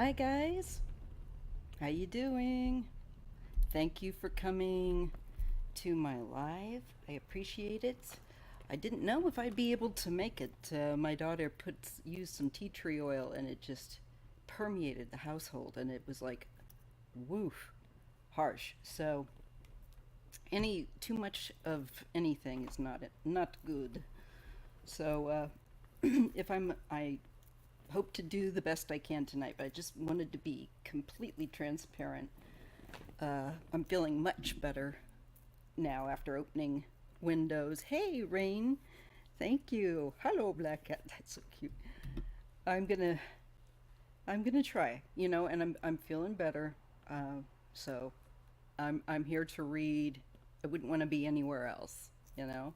Hi guys, how you doing? Thank you for coming to my live. I appreciate it. I didn't know if I'd be able to make it. My daughter used some tea tree oil and it just permeated the household and it was like woof, harsh. So any too much of anything is not good. So if I hope to do the best I can tonight, but I just wanted to be completely transparent. I'm feeling much better now after opening windows. Hey, Rain. Thank you. Hello, BlackCat. That's so cute. I'm gonna I'm gonna try, and I'm feeling better. So I'm here to read. I wouldn't want to be anywhere else, you know.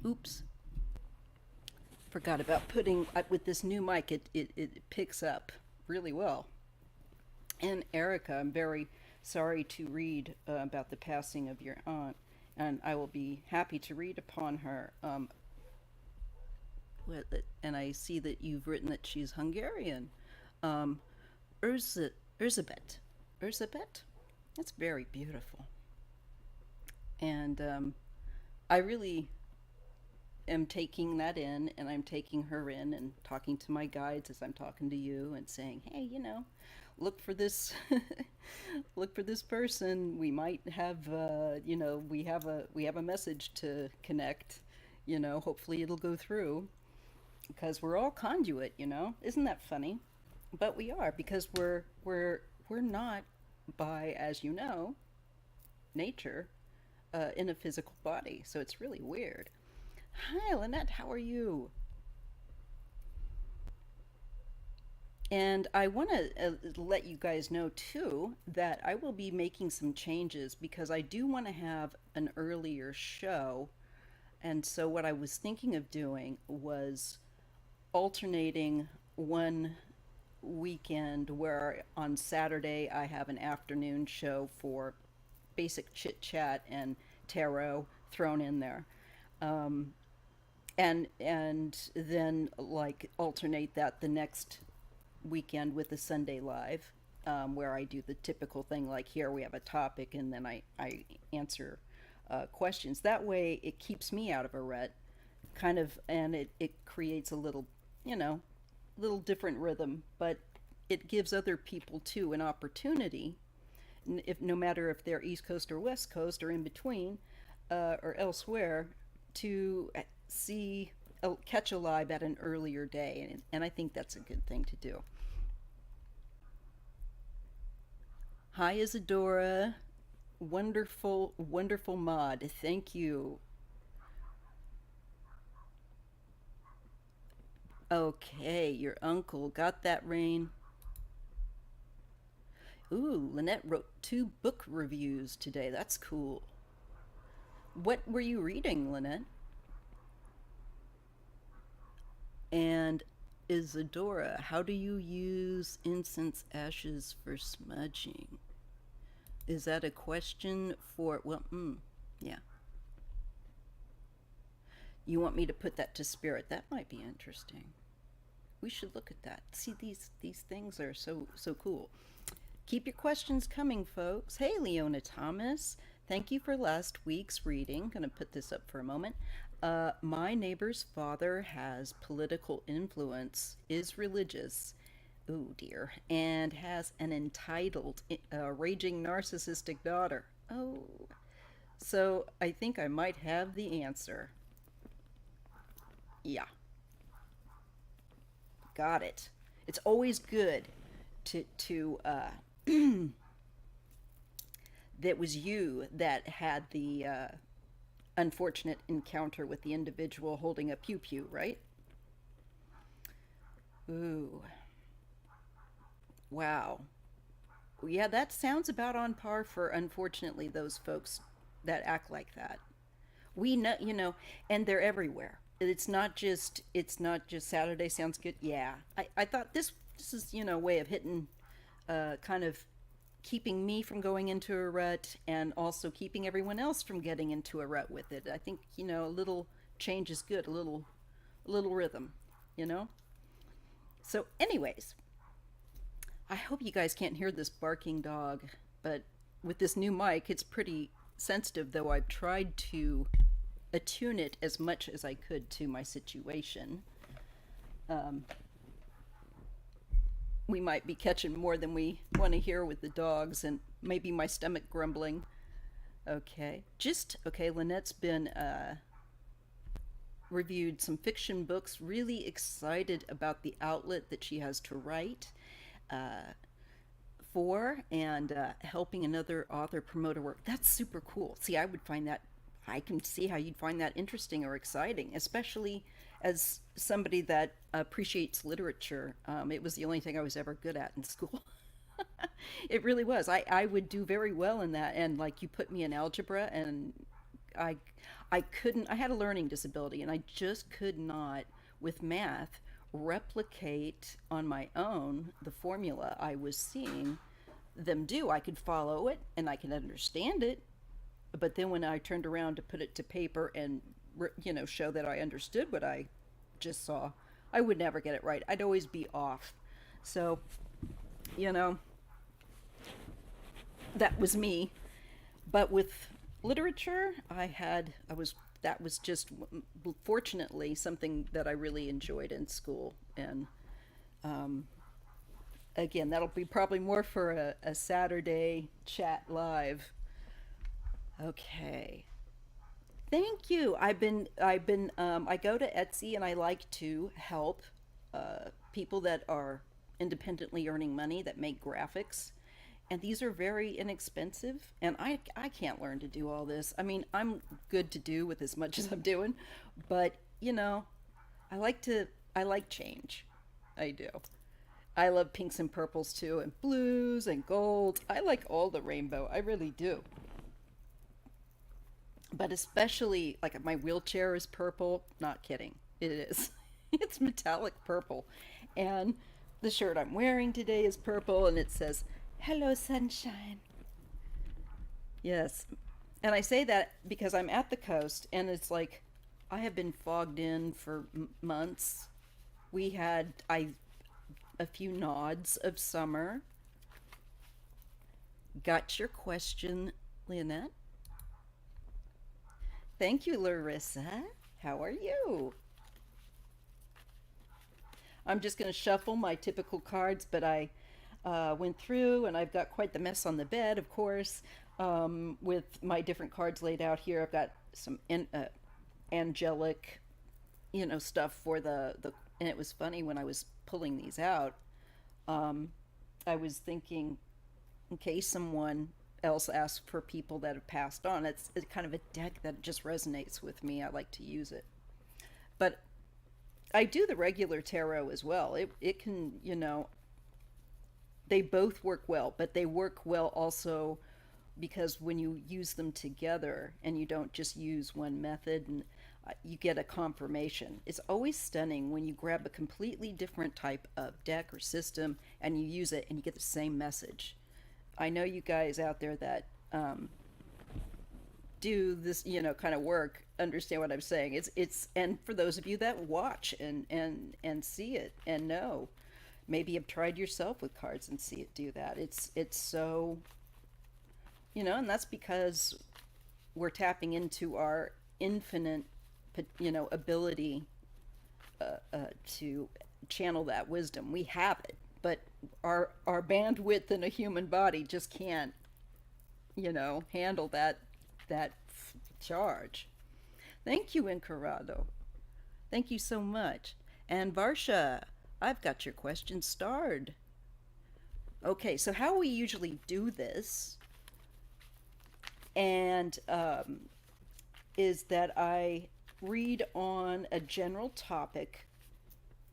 Oops. Forgot about putting with this new mic. It picks up really well. And Erica, I'm very sorry to read about the passing of your aunt, and I will be happy to read upon her. And I see that you've written that she's Hungarian. Um, Urza, Urzabet. Urzabet? That's very beautiful. And I really am taking that in, and I'm taking her in and talking to my guides as I'm talking to you and saying, hey, look for this look for this person. We might have we have a message to connect. Hopefully it'll go through because we're all conduit. Isn't that funny? But we are, because we're not, by, as you know, nature, in a physical body, so it's really weird. Hi, Lynette, how are you? And I want to let you guys know too that I will be making some changes because I do want to have an earlier show. And so, what I was thinking of doing was alternating one weekend where on Saturday I have an afternoon show for basic chit chat and tarot thrown in there. Um, and then like alternate that the next weekend with the Sunday live, where I do the typical thing like here we have a topic and then I answer questions. That way it keeps me out of a rut, kind of, and it creates a little, you know, little different rhythm, but it gives other people too an opportunity, if no matter if they're East Coast or West Coast or in between, or elsewhere, to see catch a live at an earlier day, and I think that's a good thing to do. Hi, Isadora. Wonderful, wonderful mod. Thank you. Okay, your uncle got that, Rain. Ooh, Lynette wrote 2 book reviews today. That's cool. What were you reading, Lynette? And Isadora, how do you use incense ashes for smudging? Is that a question for, well, yeah. You want me to put that to spirit? That might be interesting. We should look at that. See, these things are so cool. Keep your questions coming, folks. Hey, Leona Thomas. Thank you for last week's reading. Going to put this up for a moment. My neighbor's father has political influence, is religious, oh dear, and has an entitled, raging narcissistic daughter. Oh, so I think I might have the answer. Yeah, got it. It's always good to that was you that had the unfortunate encounter with the individual holding a pew pew, right? Ooh, wow. Yeah, that sounds about on par for, unfortunately, those folks that act like that. We know, and they're everywhere. It's not just Saturday sounds good. Yeah, I thought this is a way of hitting, kind of keeping me from going into a rut and also keeping everyone else from getting into a rut with it. I think a little change is good, a little rhythm, you know. So, anyways, I hope you guys can't hear this barking dog, but with this new mic, it's pretty sensitive, though I've tried to attune it as much as I could to my situation. Um, we might be catching more than we want to hear with the dogs, and maybe my stomach grumbling. Okay. Lynette's been reviewed some fiction books, really excited about the outlet that she has to write uh, for, and helping another author promote her work. That's super cool. See, I would find that, I can see how you'd find that interesting or exciting, especially as somebody that appreciates literature. It was the only thing I was ever good at in school. It really was. I would do very well in that. And like you put me in algebra and I I couldn't, I had a learning disability and I just could not with math replicate on my own the formula I was seeing them do. I could follow it and I could understand it, but then when I turned around to put it to paper and show that I understood what I just saw, I would never get it right. I'd always be off. So, you know, that was me. But with literature, I was, that was just fortunately something that I really enjoyed in school. And um, again, that'll be probably more for a Saturday chat live. Okay. Thank you. I go to Etsy and I like to help people that are independently earning money that make graphics. And these are very inexpensive. And I can't learn to do all this. I mean, I'm good to do with as much as I'm doing, but I like to, I like change. I do. I love pinks and purples too, and blues and golds. I like all the rainbow. I really do. But especially like my wheelchair is purple. Not kidding. It is. It's metallic purple. And the shirt I'm wearing today is purple and it says, "Hello, sunshine." Yes. And I say that because I'm at the coast and it's like I have been fogged in for months. We had a few nods of summer. Got your question, Lynette? Thank you, Larissa. How are you? I'm just going to shuffle my typical cards, but I went through and I've got quite the mess on the bed, of course, with my different cards laid out here. I've got some angelic, stuff for and it was funny when I was pulling these out. Um, I was thinking, in case someone else asks for people that have passed on, it's kind of a deck that just resonates with me. I like to use it. But I do the regular tarot as well. It can, they both work well, but they work well also because when you use them together and you don't just use one method and you get a confirmation. It's always stunning when you grab a completely different type of deck or system and you use it and you get the same message. I know you guys out there that do this, kind of work understand what I'm saying. And for those of you that watch and see it and know, maybe have tried yourself with cards and see it do that. It's so, and that's because we're tapping into our infinite, ability to channel that wisdom. We have it, but our bandwidth in a human body just can't, handle that charge. Thank you, Encarado. Thank you so much. And Varsha, I've got your question starred. Okay, so how we usually do this and is that I read on a general topic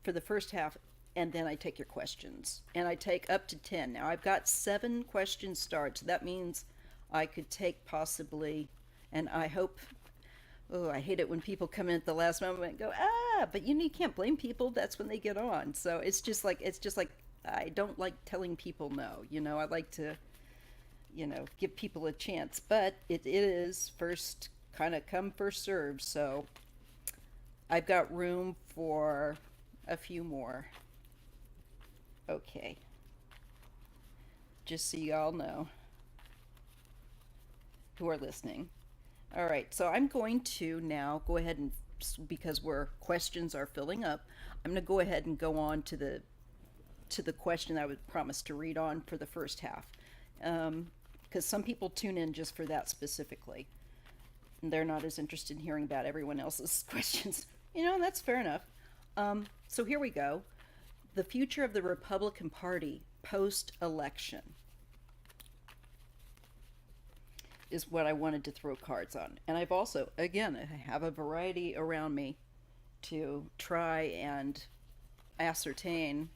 for the first half and then I take your questions. And I take up to 10. Now I've got 7 questions starred, so that means I could take possibly, and I hope, oh, I hate it when people come in at the last moment and go, but you can't blame people. That's when they get on. So it's just like, I don't like telling people no. I like to, give people a chance. But it is first kind of come, first serve. So I've got room for a few more. Okay, just so y'all know who are listening. All right, so I'm going to now go ahead and, because we're questions are filling up, I'm going to go ahead and go on to the question I would promise to read on for the first half, because some people tune in just for that specifically. And they're not as interested in hearing about everyone else's questions. That's fair enough. So here we go. The future of the Republican Party post election is what I wanted to throw cards on. And I've also, again, I have a variety around me to try and ascertain.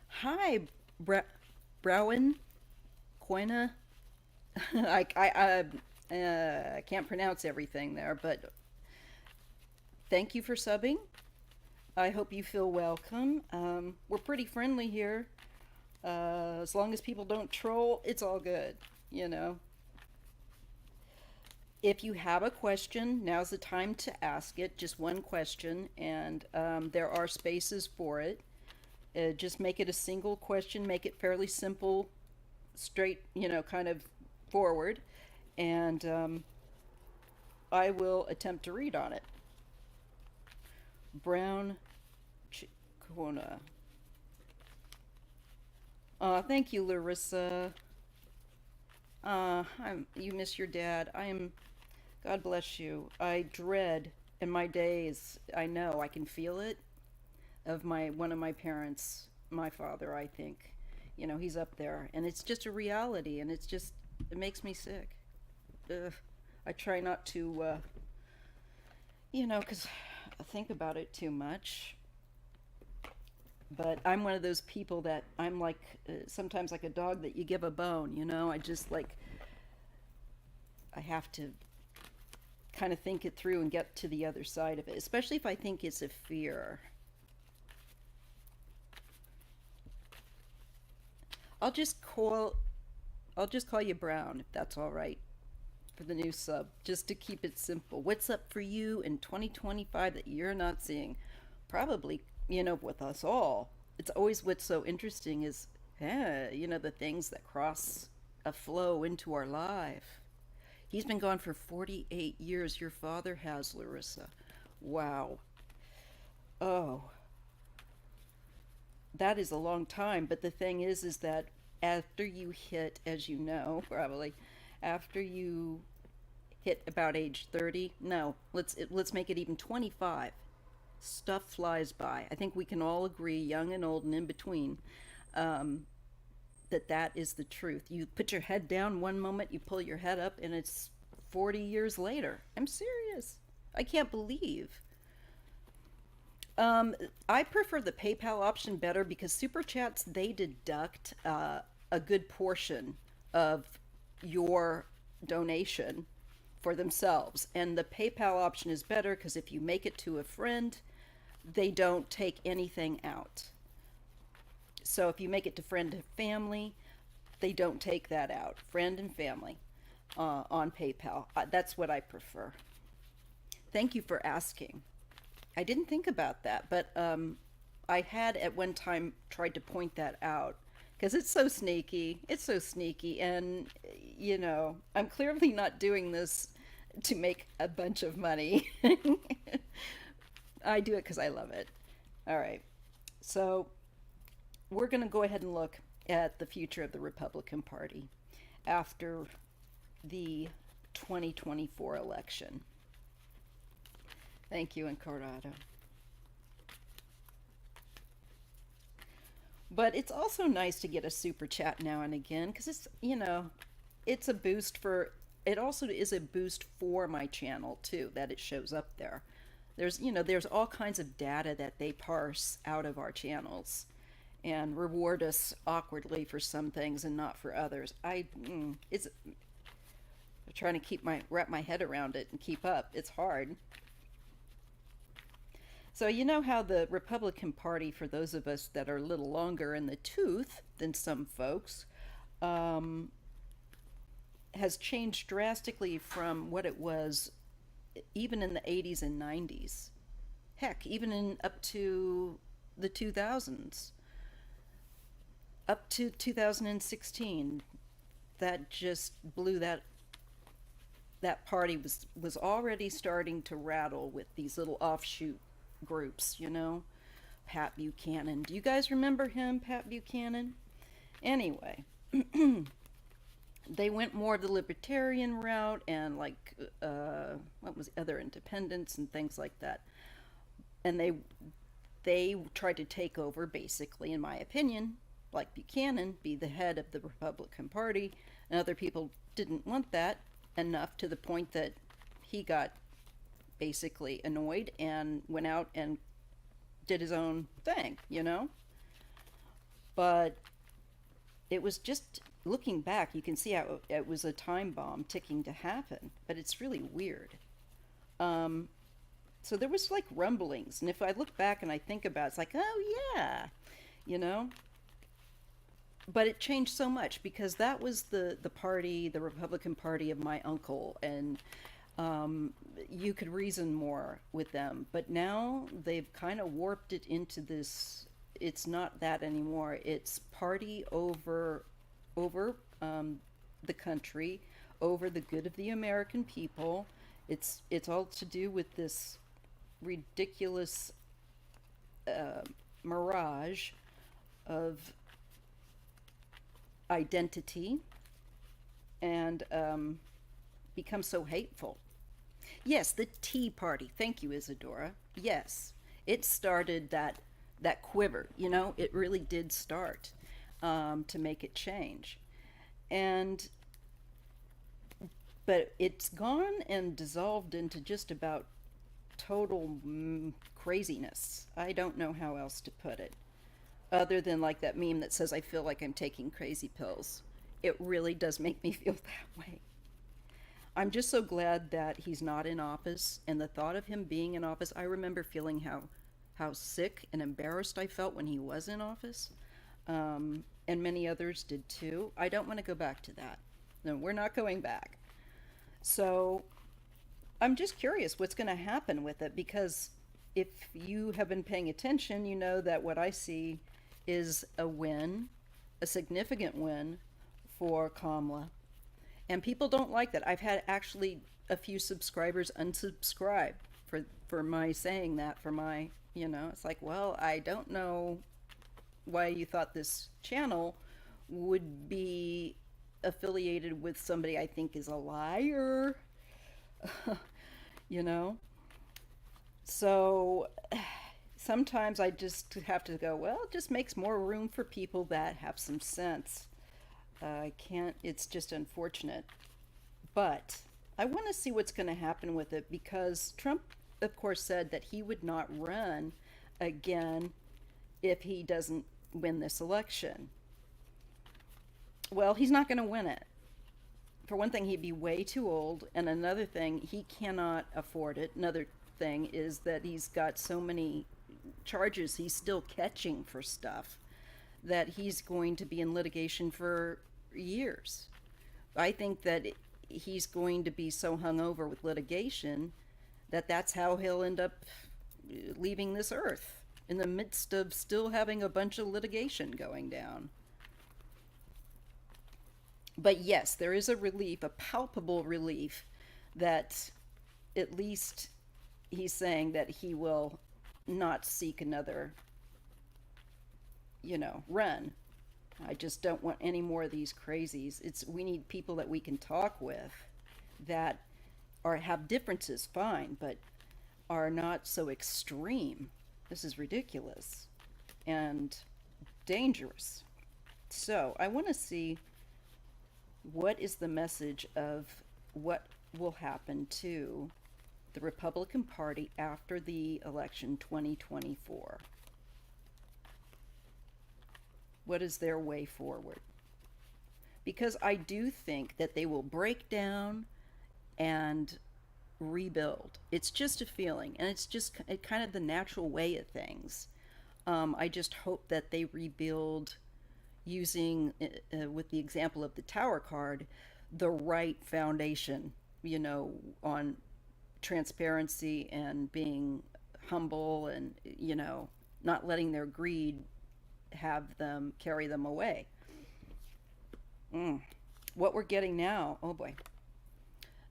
Hi, Browen, Koina. I can't pronounce everything there, but thank you for subbing. I hope you feel welcome. We're pretty friendly here. As long as people don't troll, it's all good, you know. If you have a question, now's the time to ask it. Just one question, and there are spaces for it. Just make it a single question, make it fairly simple, straight, kind of forward, and I will attempt to read on it. Brown Chicona. Thank you, Larissa. You miss your dad. God bless you. I dread in my days, I know, I can feel it, of one of my parents, my father, I think. He's up there, and it's just a reality, and it makes me sick. Ugh. I try not to, because I think about it too much. But I'm one of those people that I'm like, sometimes like a dog that you give a bone. I just like, I have to kind of think it through and get to the other side of it, especially if I think it's a fear. I'll just call I'll just call you Brown if that's all right for the new sub, just to keep it simple. What's up for you in 2025 that you're not seeing? Probably, with us all. It's always what's so interesting is, the things that cross a flow into our life. He's been gone for 48 years. Your father has, Larissa. Wow. Oh, that is a long time. But the thing is that after you hit, as you know, probably, after you hit about age 30, no, let's make it even 25. Stuff flies by. I think we can all agree, young and old and in between, um, that is the truth. You put your head down one moment, you pull your head up, and it's 40 years later. I'm serious. I can't believe. Um, I prefer the PayPal option better because Super Chats, they deduct a good portion of your donation for themselves. And the PayPal option is better because if you make it to a friend, they don't take anything out. So if you make it to friend and family, they don't take that out. Friend and family on PayPal. That's what I prefer. Thank you for asking. I didn't think about that, but I had at one time tried to point that out because it's so sneaky. It's so sneaky, and I'm clearly not doing this to make a bunch of money. I do it because I love it. All right, so we're going to go ahead and look at the future of the Republican Party after the 2024 election. Thank you, Encarado. But it's also nice to get a super chat now and again because it's a boost for, it also is a boost for my channel too, that it shows up there. There's all kinds of data that they parse out of our channels and reward us awkwardly for some things and not for others. It's I'm trying to wrap my head around it and keep up. It's hard. So you know how the Republican Party, for those of us that are a little longer in the tooth than some folks, um, has changed drastically from what it was even in the 80s and 90s. Heck, even in up to the 2000s, up to 2016, that just blew that party was already starting to rattle with these little offshoot groups, you know. Pat Buchanan. Do you guys remember him, Pat Buchanan? Anyway, they went more the libertarian route and like what was other independents and things like that. And they tried to take over basically, in my opinion, like Buchanan, be the head of the Republican Party, and other people didn't want that enough to the point that he got basically annoyed and went out and did his own thing, you know? But it was just looking back, you can see how it was a time bomb ticking to happen, but it's really weird. Um, so there was like rumblings, and if I look back and I think about it, it's like, oh yeah, you know? But it changed so much because that was the party, the Republican Party of my uncle, and um, you could reason more with them. But now they've kind of warped it into this. It's not that anymore. It's party over the country, over the good of the American people. It's all to do with this ridiculous uh, mirage of identity and become so hateful. Yes, the Tea Party. Thank you, Isadora. Yes, it started that quiver. You know, it really did start to make it change, and but it's gone and dissolved into just about total craziness. I don't know how else to put it, other than like that meme that says, "I feel like I'm taking crazy pills." It really does make me feel that way. I'm just so glad that he's not in office, and the thought of him being in office, I remember feeling how sick and embarrassed I felt when he was in office, and many others did too. I don't want to go back to that. No, we're not going back. So I'm just curious what's going to happen with it, because if you have been paying attention, you know that what I see is a win, a significant win for Kamala, and people don't like that. I've had actually a few subscribers unsubscribe for my saying that, for my, you know, it's like, well, I don't know why you thought this channel would be affiliated with somebody I think is a liar, you know. So sometimes I just have to go, well, it just makes more room for people that have some sense. I can't, it's just unfortunate. But I want to see what's going to happen with it, because Trump, of course, said that he would not run again if he doesn't win this election. Well, he's not going to win it. For one thing, he'd be way too old, and another thing, he cannot afford it. Another thing is that he's got so many charges he's still catching for stuff that he's going to be in litigation for years. I think that he's going to be so hungover with litigation that that's how he'll end up leaving this earth, in the midst of still having a bunch of litigation going down. But yes, there is a relief, a palpable relief, that at least he's saying that he will not seek another, you know, run. I just don't want any more of these crazies. It's, we need people that we can talk with, that are, have differences, fine, but are not so extreme. This is ridiculous and dangerous. So I want to see what is the message of what will happen to the Republican Party after the election 2024. What is their way forward? Because I do think that they will break down and rebuild. It's just a feeling, and it's just kind of the natural way of things. I just hope that they rebuild using, with the example of the Tower card, the right foundation, you know, on transparency and being humble and, not letting their greed have them carry them away. Mm. What we're getting now, oh boy.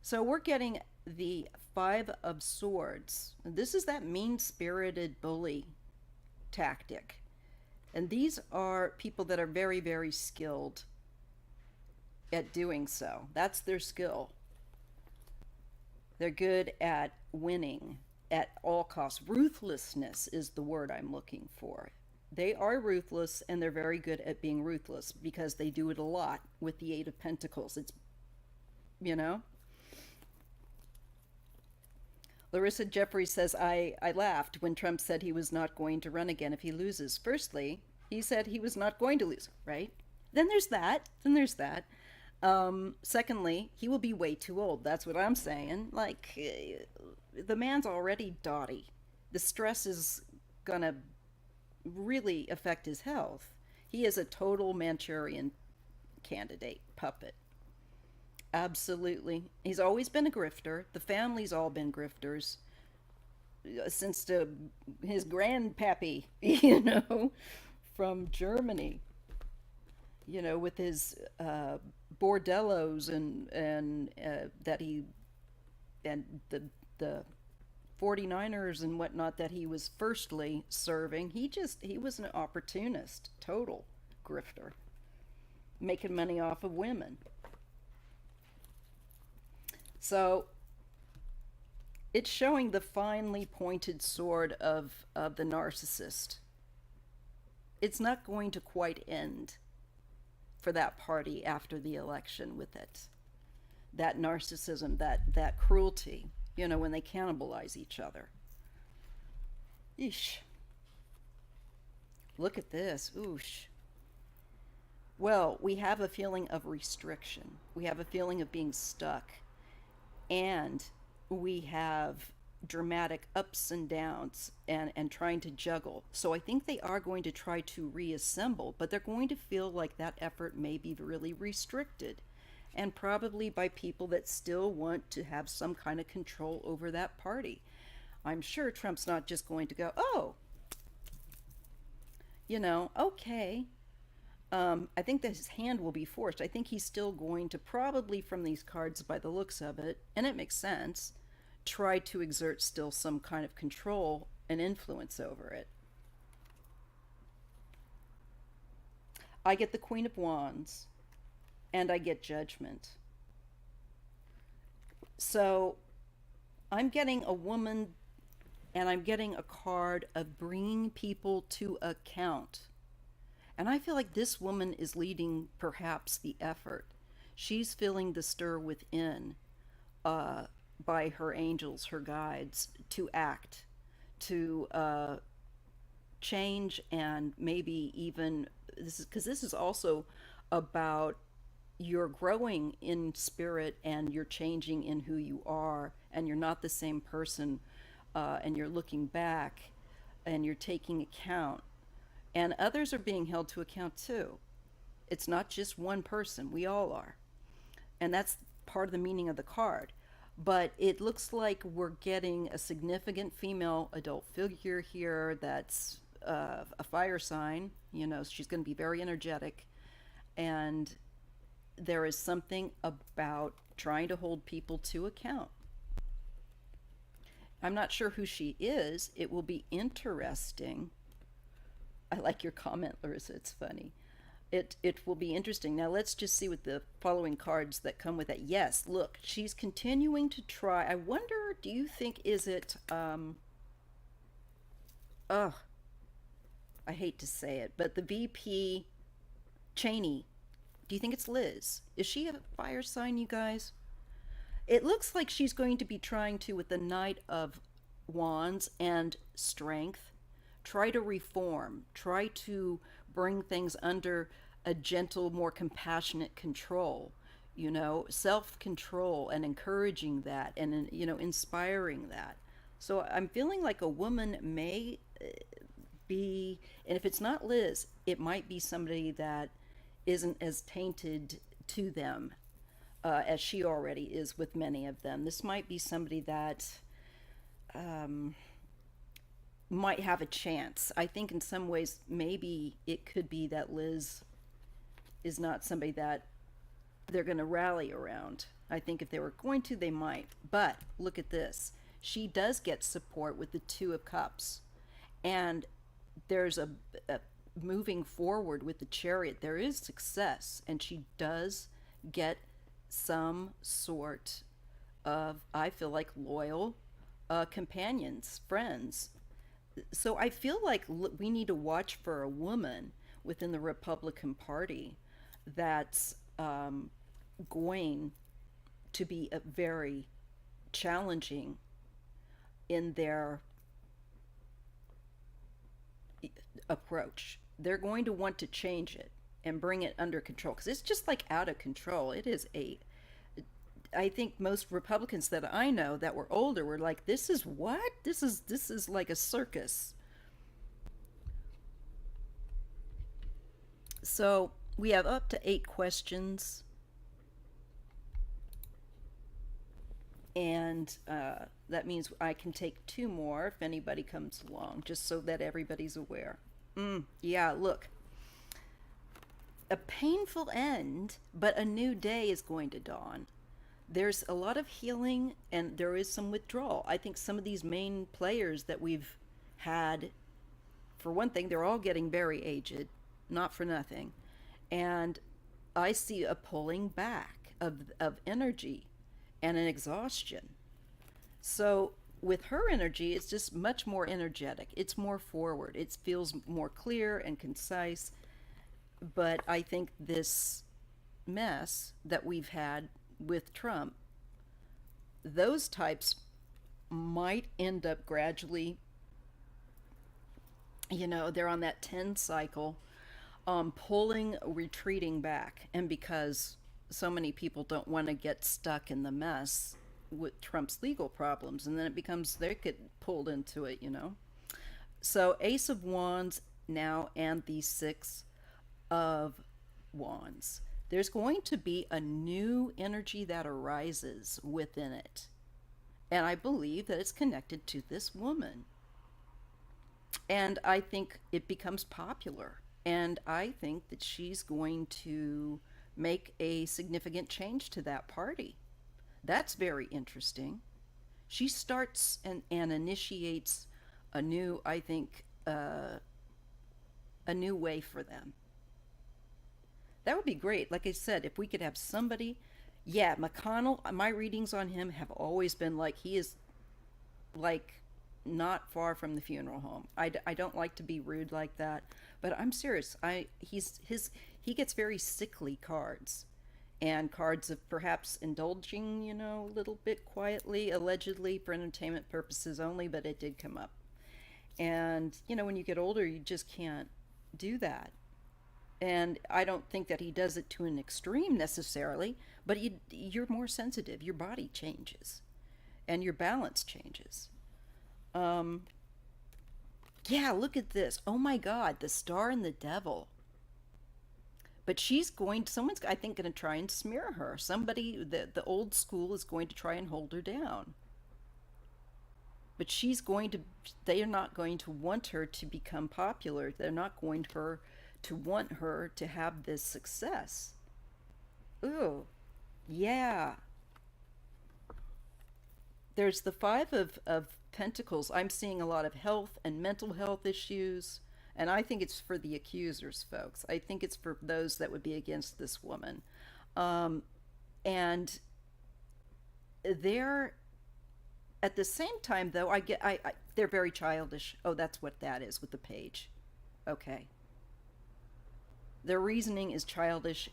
So we're getting the Five of Swords. This is that mean spirited bully tactic. And these are people that are very, very skilled at doing so. That's their skill. They're good at winning at all costs. Ruthlessness is the word I'm looking for. They are ruthless and they're very good at being ruthless because they do it a lot with the Eight of Pentacles. It's, you know, Larissa Jeffries says, I laughed when Trump said he was not going to run again if he loses. Firstly, he said he was not going to lose, right? Then there's that. Then there's that. Secondly, he will be way too old. That's what I'm saying. Like, the man's already dotty. The stress is gonna really affect his health. He is a total Manchurian candidate, puppet. Absolutely. He's always been a grifter. The family's all been grifters since his grandpappy, from Germany, with his bordellos and that he and the 49ers and whatnot that he was firstly serving. He was an opportunist, total grifter, making money off of women. So it's showing the finely pointed sword of the narcissist. It's not going to quite end for that party after the election with it. That narcissism, that cruelty, when they cannibalize each other. Eesh. Look at this. Oosh. Well, we have a feeling of restriction. We have a feeling of being stuck. And we have dramatic ups and downs and trying to juggle. So I think they are going to try to reassemble, but they're going to feel like that effort may be really restricted. And probably by people that still want to have some kind of control over that party. I'm sure Trump's not just going to go, oh, okay. I think that his hand will be forced. I think he's still going to probably, from these cards by the looks of it, and it makes sense, try to exert still some kind of control and influence over it. I get the Queen of Wands and I get Judgment. So I'm getting a woman and I'm getting a card of bringing people to account. And I feel like this woman is leading perhaps the effort. She's feeling the stir within by her angels, her guides, to act, to change, and maybe even this is also about you're growing in spirit and you're changing in who you are, and you're not the same person, and you're looking back and you're taking account, and others are being held to account too. It's not just one person, we all are, and that's part of the meaning of the card. But it looks like we're getting a significant female adult figure here that's a fire sign. She's going to be very energetic, and there is something about trying to hold people to account. I'm not sure who she is. It will be interesting. I like your comment, Larissa. It's funny. It will be interesting. Now let's just see what the following cards that come with it. Yes, look, she's continuing to try. I wonder, do you think, is it ugh, I hate to say it, but the VP Cheney, do you think it's Liz? Is she a fire sign, you guys? It looks like she's going to be trying to, with the Knight of Wands and Strength, try to reform, try to bring things under a gentle, more compassionate control, self control, and encouraging that, and, inspiring that. So I'm feeling like a woman may be, and if it's not Liz, it might be somebody that isn't as tainted to them as she already is with many of them. This might be somebody that might have a chance. I think in some ways, maybe it could be that Liz is not somebody that they're going to rally around. I think if they were going to, they might. But look at this. She does get support with the Two of Cups. And there's a moving forward with the Chariot. There is success. And she does get some sort of, I feel like, loyal companions, friends. So I feel like we need to watch for a woman within the Republican Party that's going to be a very challenging in their approach. They're going to want to change it and bring it under control because it's just like out of control. It is a I think most Republicans that I know that were older were like, "This is what? This is like a circus." So we have up to 8 questions, and that means I can take 2 more if anybody comes along, just so that everybody's aware. Yeah, look, a painful end, but a new day is going to dawn. There's a lot of healing and there is some withdrawal. I think some of these main players that we've had, for one thing, they're all getting very aged, not for nothing. And I see a pulling back of energy and an exhaustion. So with her energy, it's just much more energetic. It's more forward. It feels more clear and concise. But I think this mess that we've had with Trump, those types might end up gradually, they're on that 10 cycle, pulling, retreating back. And because so many people don't want to get stuck in the mess with Trump's legal problems, and then it becomes they get pulled into it. So Ace of Wands now and the Six of Wands. There's going to be a new energy that arises within it. And I believe that it's connected to this woman. And I think it becomes popular. And I think that she's going to make a significant change to that party. That's very interesting. She starts and initiates a new, I think, a new way for them. That would be great. Like I said, if we could have somebody, yeah, McConnell, my readings on him have always been like he is like not far from the funeral home. I don't like to be rude like that, but I'm serious. He gets very sickly cards and cards of perhaps indulging, a little bit quietly, allegedly for entertainment purposes only, but it did come up. And, when you get older, you just can't do that. And I don't think that he does it to an extreme necessarily, but you're more sensitive. Your body changes and your balance changes. Um, yeah, look at this. Oh my God, the star and the devil. But someone's, I think, going to try and smear her. Somebody, the old school is going to try and hold her down. But they are not going to want her to become popular. They're not going to want her to have this success. Ooh, yeah. There's the Five of Pentacles. I'm seeing a lot of health and mental health issues. And I think it's for the accusers, folks. I think it's for those that would be against this woman. Um, and they're at the same time, though, they're very childish. Oh, that's what that is with the page. Okay. Their reasoning is childish.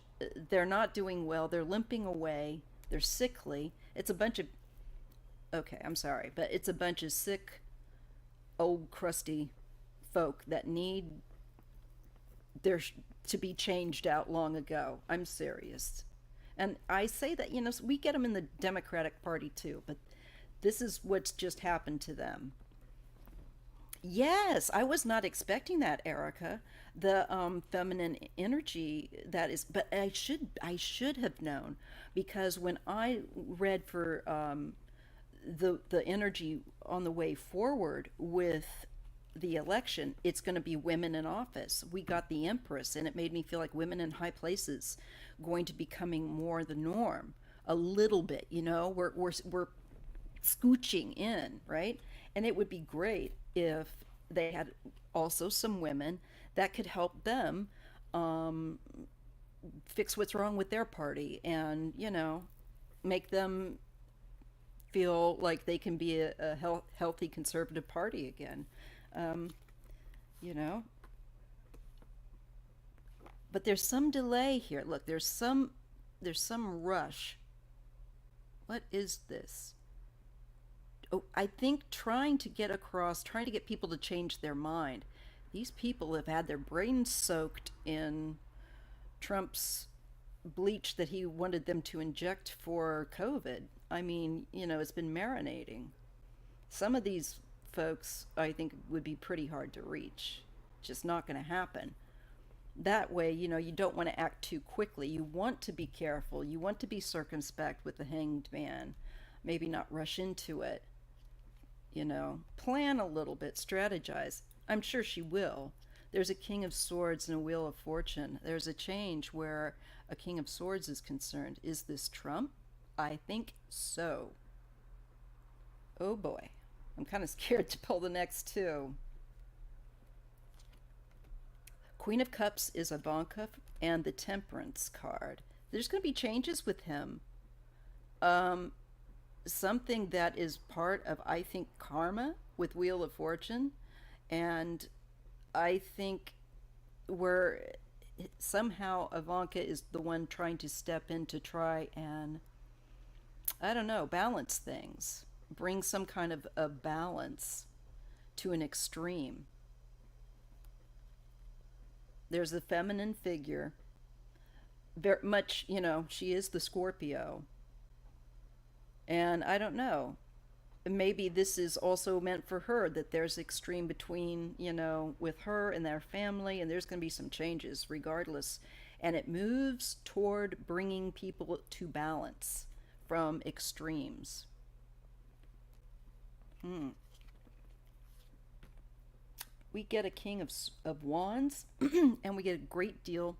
They're not doing well. They're limping away. They're sickly. It's a bunch of, okay, I'm sorry, but it's a bunch of sick, old, crusty folk that need their to be changed out long ago. I'm serious. And I say that, we get them in the Democratic Party too, but this is what's just happened to them. Yes, I was not expecting that, Erica. The feminine energy that is, but I should have known because when I read for the energy on the way forward with the election, it's going to be women in office. We got the Empress, and it made me feel like women in high places going to becoming more the norm. A little bit, we're scooching in, right? And it would be great if they had also some women that could help them um, fix what's wrong with their party and, make them feel like they can be a healthy conservative party again. Um, you know, but there's some delay here. Look, there's some rush. What is this? Oh, I think trying to get people to change their mind. These people have had their brains soaked in Trump's bleach that he wanted them to inject for COVID. I mean, it's been marinating. Some of these folks, I think, would be pretty hard to reach. Just not going to happen. That way, you don't want to act too quickly. You want to be careful. You want to be circumspect with the hanged man. Maybe not rush into it. Plan a little bit, strategize. I'm sure she will. There's a King of Swords and a Wheel of Fortune. There's a change where a King of Swords is concerned. Is this Trump? I think so. Oh boy. I'm kind of scared to pull the next two. Queen of Cups is Ivanka and the Temperance card. There's going to be changes with him. Um, Something that is part of, I think, karma with Wheel of Fortune. And I think where somehow Ivanka is the one trying to step in to try and, I don't know, balance things, bring some kind of a balance to an extreme. There's a feminine figure, very much, she is the Scorpio. And I don't know, maybe this is also meant for her, that there's extreme between, with her and their family, and there's going to be some changes regardless. And it moves toward bringing people to balance from extremes. Hmm. We get a King of Wands, and we get a great deal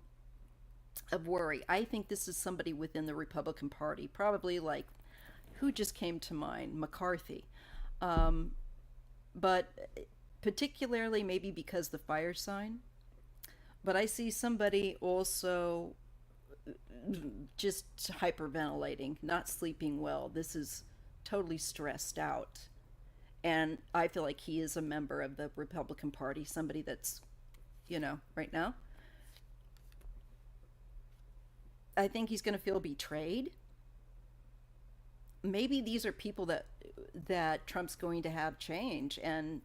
of worry. I think this is somebody within the Republican Party, probably like, who just came to mind? McCarthy. Um, but particularly maybe because the fire sign. But I see somebody also just hyperventilating, not sleeping well. This is totally stressed out. And I feel like he is a member of the Republican Party, somebody that's, right now. I think he's going to feel betrayed. Maybe these are people that Trump's going to have change, and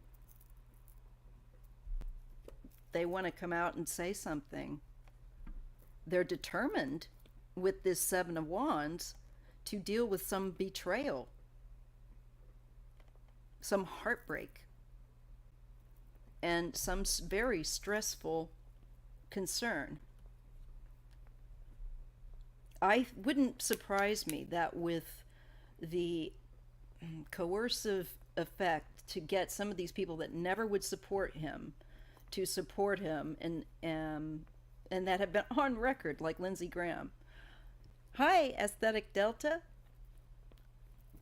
they want to come out and say something. They're determined with this Seven of Wands to deal with some betrayal, some heartbreak, and some very stressful concern. I wouldn't surprise me that with the coercive effect to get some of these people that never would support him to support him, and that have been on record, like Lindsey Graham. Hi, Aesthetic Delta.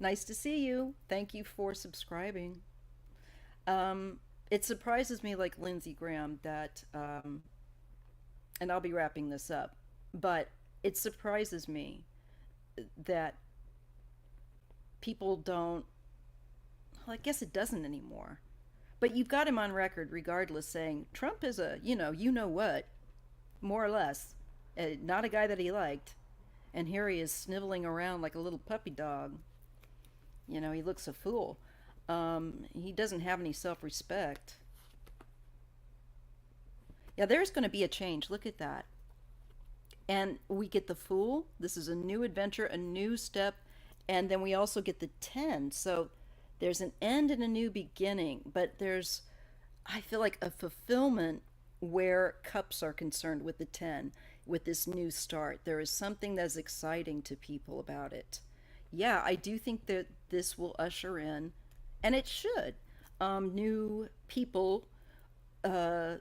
Nice to see you. Thank you for subscribing. It surprises me, like Lindsey Graham, that, and I'll be wrapping this up, but it surprises me that people don't, well, I guess it doesn't anymore. But you've got him on record, regardless, saying Trump is a, what, more or less, not a guy that he liked. And here he is sniveling around like a little puppy dog. He looks a fool. He doesn't have any self respect. Yeah, there's going to be a change. Look at that. And we get the Fool. This is a new adventure, a new step. And then we also get the 10. So there's an end and a new beginning. But there's, I feel like, a fulfillment where cups are concerned with the 10, with this new start. There is something that's exciting to people about it. Yeah, I do think that this will usher in, and it should, new people uh,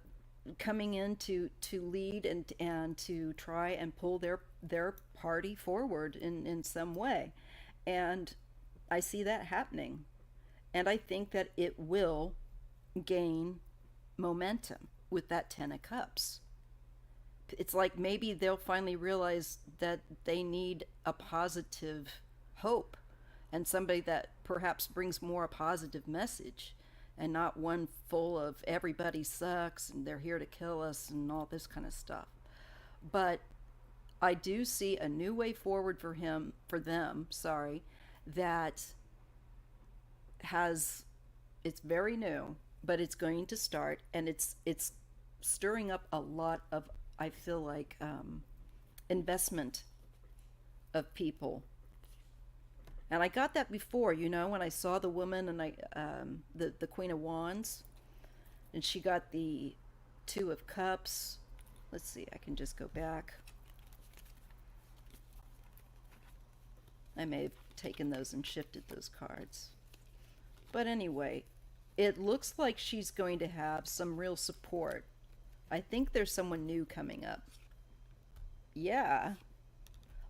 coming in to lead and to try and pull their party forward in some way. And I see that happening. And I think that it will gain momentum with that 10 of cups. It's like maybe they'll finally realize that they need a positive hope and somebody that perhaps brings more a positive message and not one full of everybody sucks and they're here to kill us and all this kind of stuff. But I do see a new way forward for them, sorry, that has, it's very new, but it's going to start, and it's stirring up a lot of, I feel like, investment of people. And I got that before, when I saw the woman and the Queen of Wands, and she got the Two of Cups. Let's see, I can just go back. I may have taken those and shifted those cards. But anyway, it looks like she's going to have some real support. I think there's someone new coming up. Yeah.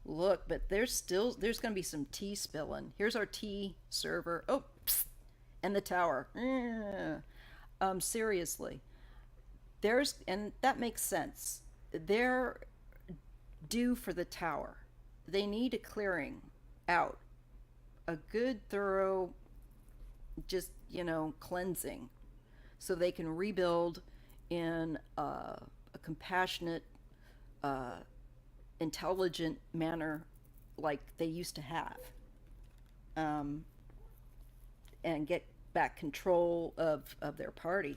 Look, but there's going to be some tea spilling. Here's our tea server. Oh, psst, and the tower. Seriously. And that makes sense. They're due for the tower. They need a clearing out. A good, thorough, just, cleansing so they can rebuild in a compassionate, intelligent manner like they used to have, um, and get back control of their party.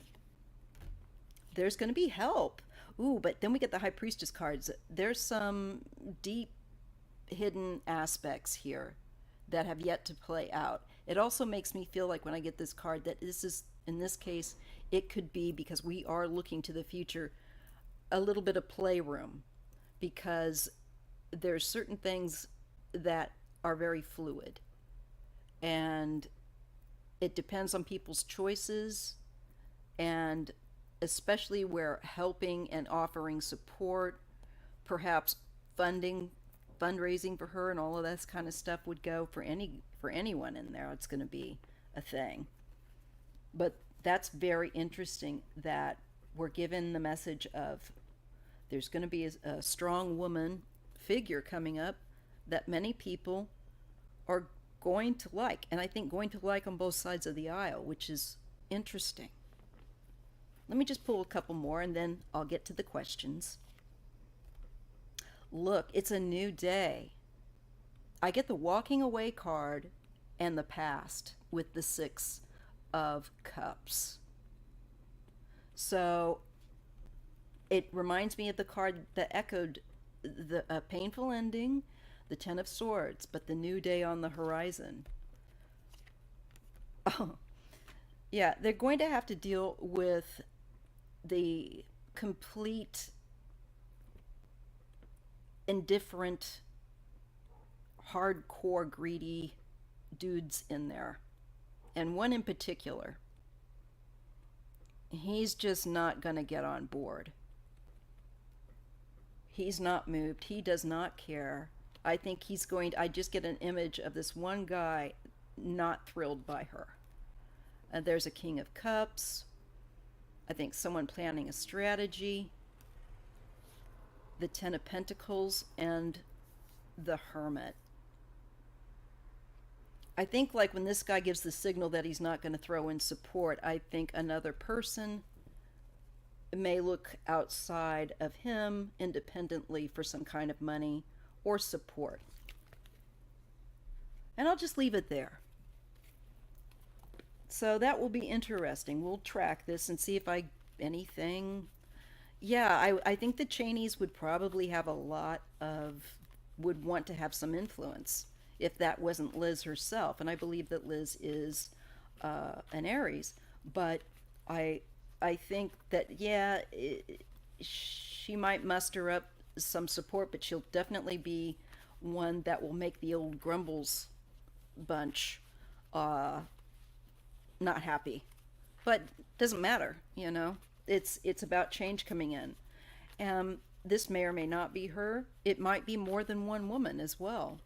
There's going to be help. Ooh, but then we get the High Priestess cards. There's some deep hidden aspects here that have yet to play out. It also makes me feel like when I get this card that this is, in this case, it could be, because we are looking to the future, a little bit of playroom, because there's certain things that are very fluid, and it depends on people's choices, and especially where helping and offering support, perhaps funding, fundraising for her and all of that kind of stuff would go for anyone in there. It's going to be a thing. But that's very interesting that we're given the message of there's going to be a strong woman figure coming up that many people are going to like, and I think going to like on both sides of the aisle, which is interesting. Let me just pull a couple more and then I'll get to the questions. Look, it's a new day. I get the walking away card and the past with the Six of Cups. So it reminds me of the card that echoed the painful ending, the Ten of Swords, but the new day on the horizon. Oh, yeah, they're going to have to deal with the complete indifferent, hardcore, greedy dudes in there. And one in particular, he's just not going to get on board. He's not moved. He does not care. I think he's going to, I just get an image of this one guy not thrilled by her. And there's a King of Cups. I think someone planning a strategy. The Ten of Pentacles and the Hermit. I think like when this guy gives the signal that he's not going to throw in support, I think another person may look outside of him independently for some kind of money or support. And I'll just leave it there. So that will be interesting. We'll track this and see if anything. Yeah, I think the Cheneys would probably have a lot of, would want to have some influence if that wasn't Liz herself. And I believe that Liz is an Aries. But I think that, yeah, she might muster up some support, but she'll definitely be one that will make the old Grumbles bunch not happy. But doesn't matter, you know. It's about change coming in. This may or may not be her. It might be more than one woman as well.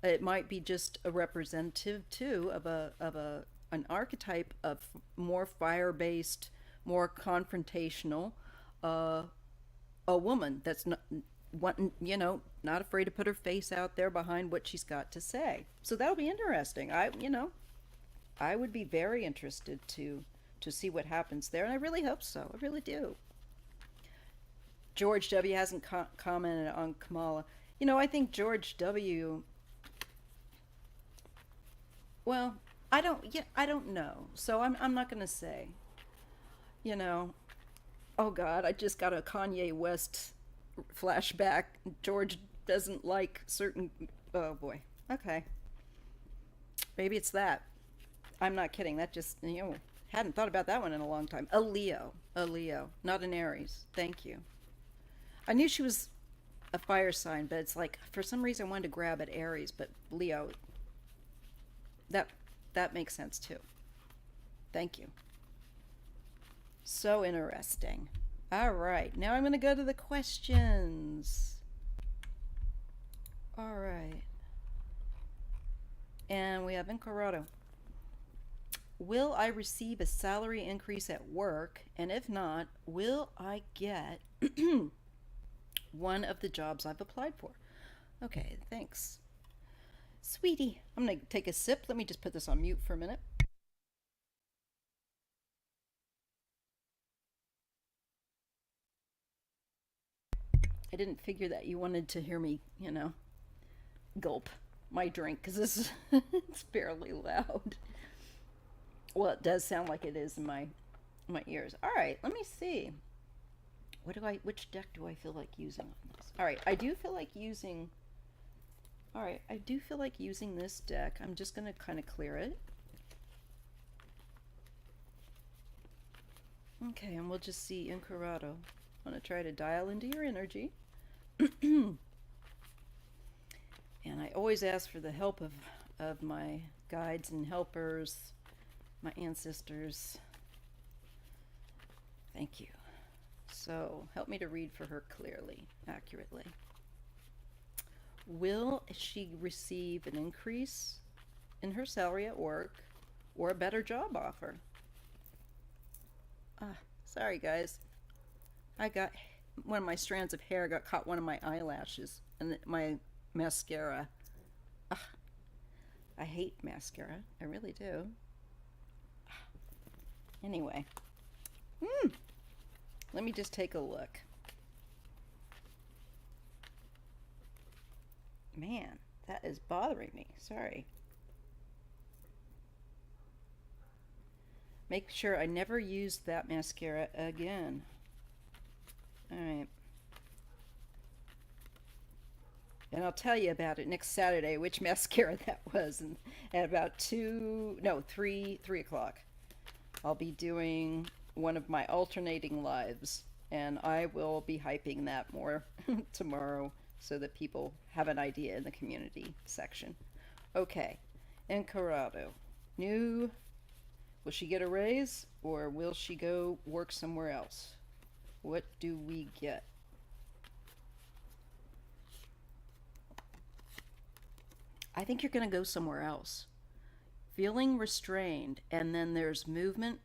It might be just a representative too of a an archetype of more fire based, more confrontational, uh, a woman that's not not afraid to put her face out there behind what she's got to say. So that'll be interesting. I would be very interested to see what happens there, and I really hope so. I really do. George W. hasn't commented on Kamala. I think George W. Well, I don't. Yeah, I don't know. So I'm not gonna say. You know. Oh God, I just got a Kanye West flashback. George doesn't like certain. Oh boy. Okay. Maybe it's that. I'm not kidding. That just hadn't thought about that one in a long time. A Leo. A Leo, not an Aries. Thank you. I knew she was a fire sign, but it's like for some reason I wanted to grab at Aries, but Leo, that that makes sense too. Thank you. So interesting. All right, now I'm going to go to the questions. All right. And we have Incorado. Will I receive a salary increase at work? And if not, will I get one of the jobs I've applied for? Okay, thanks. Sweetie, I'm going to take a sip. Let me just put this on mute for a minute. I didn't figure that you wanted to hear me, gulp my drink because this is it's fairly loud. Well, it does sound like it is in my ears. All right, let me see. Which deck do I feel like using on this? All right, I do feel like using All right, I do feel like using this deck. I'm just going to kind of clear it. Okay, and we'll just see Incorado. I'm going to try to dial into your energy. And I always ask for the help of my guides and helpers, my ancestors. Thank you. So help me to read for her clearly, accurately. Will she receive an increase in her salary at work or a better job offer? Sorry guys. I got one of my strands of hair got caught one of my eyelashes and my mascara. I hate mascara. I really do. Anyway. Let me just take a look. Man, that is bothering me. Sorry. Make sure I never use that mascara again. Alright. And I'll tell you about it next Saturday, which mascara that was. And at about 3 o'clock, I'll be doing one of my alternating lives. And I will be hyping that more tomorrow so that people have an idea in the community section. Okay. Encarado. New. Will she get a raise or will she go work somewhere else? What do we get? I think you're going to go somewhere else. Feeling restrained, and then there's movement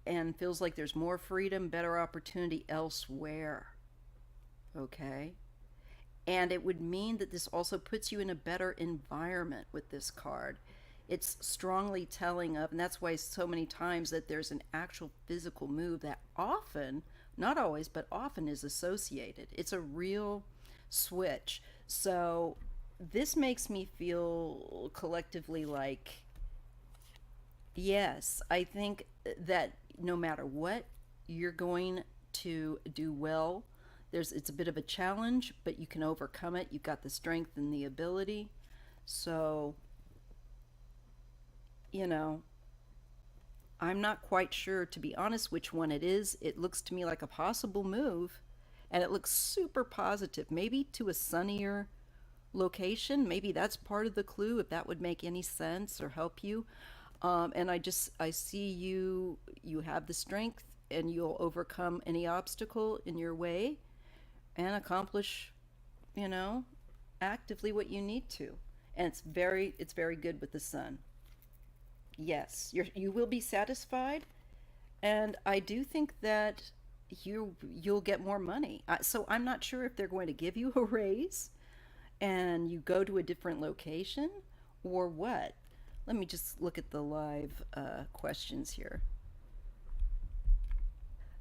and feels like there's more freedom, better opportunity elsewhere. Okay? And it would mean that this also puts you in a better environment with this card. It's strongly telling of, and that's why so many times that there's an actual physical move that often, not always, but often is associated. It's a real switch. So this makes me feel collectively like, yes, I think that no matter what, you're going to do well. It's a bit of a challenge, but you can overcome it. You've got the strength and the ability. So, you know, I'm not quite sure, to be honest, which one it is. It looks to me like a possible move, and it looks super positive. Maybe to a sunnier location. Maybe that's part of the clue, if that would make any sense or help you. And I see you have the strength and you'll overcome any obstacle in your way and accomplish, you know, actively what you need to. And it's very good with the sun. Yes, you will be satisfied, and I do think that you'll get more money. So I'm not sure if they're going to give you a raise and you go to a different location or what. Let me just look at the live questions here.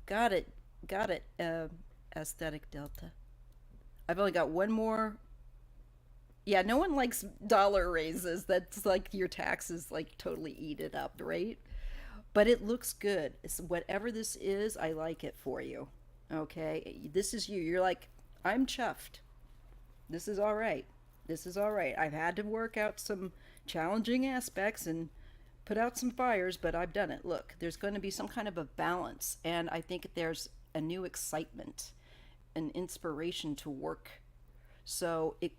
Got it. Got it. Aesthetic Delta. I've only got one more. Yeah, no one likes dollar raises. That's like your taxes like totally eat it up, right? But it looks good. It's, whatever this is, I like it for you. Okay? This is you. You're like, I'm chuffed. This is all right. This is all right. I've had to work out some challenging aspects and put out some fires, but I've done it. Look, there's going to be some kind of a balance, and I think there's a new excitement, an inspiration to work. So it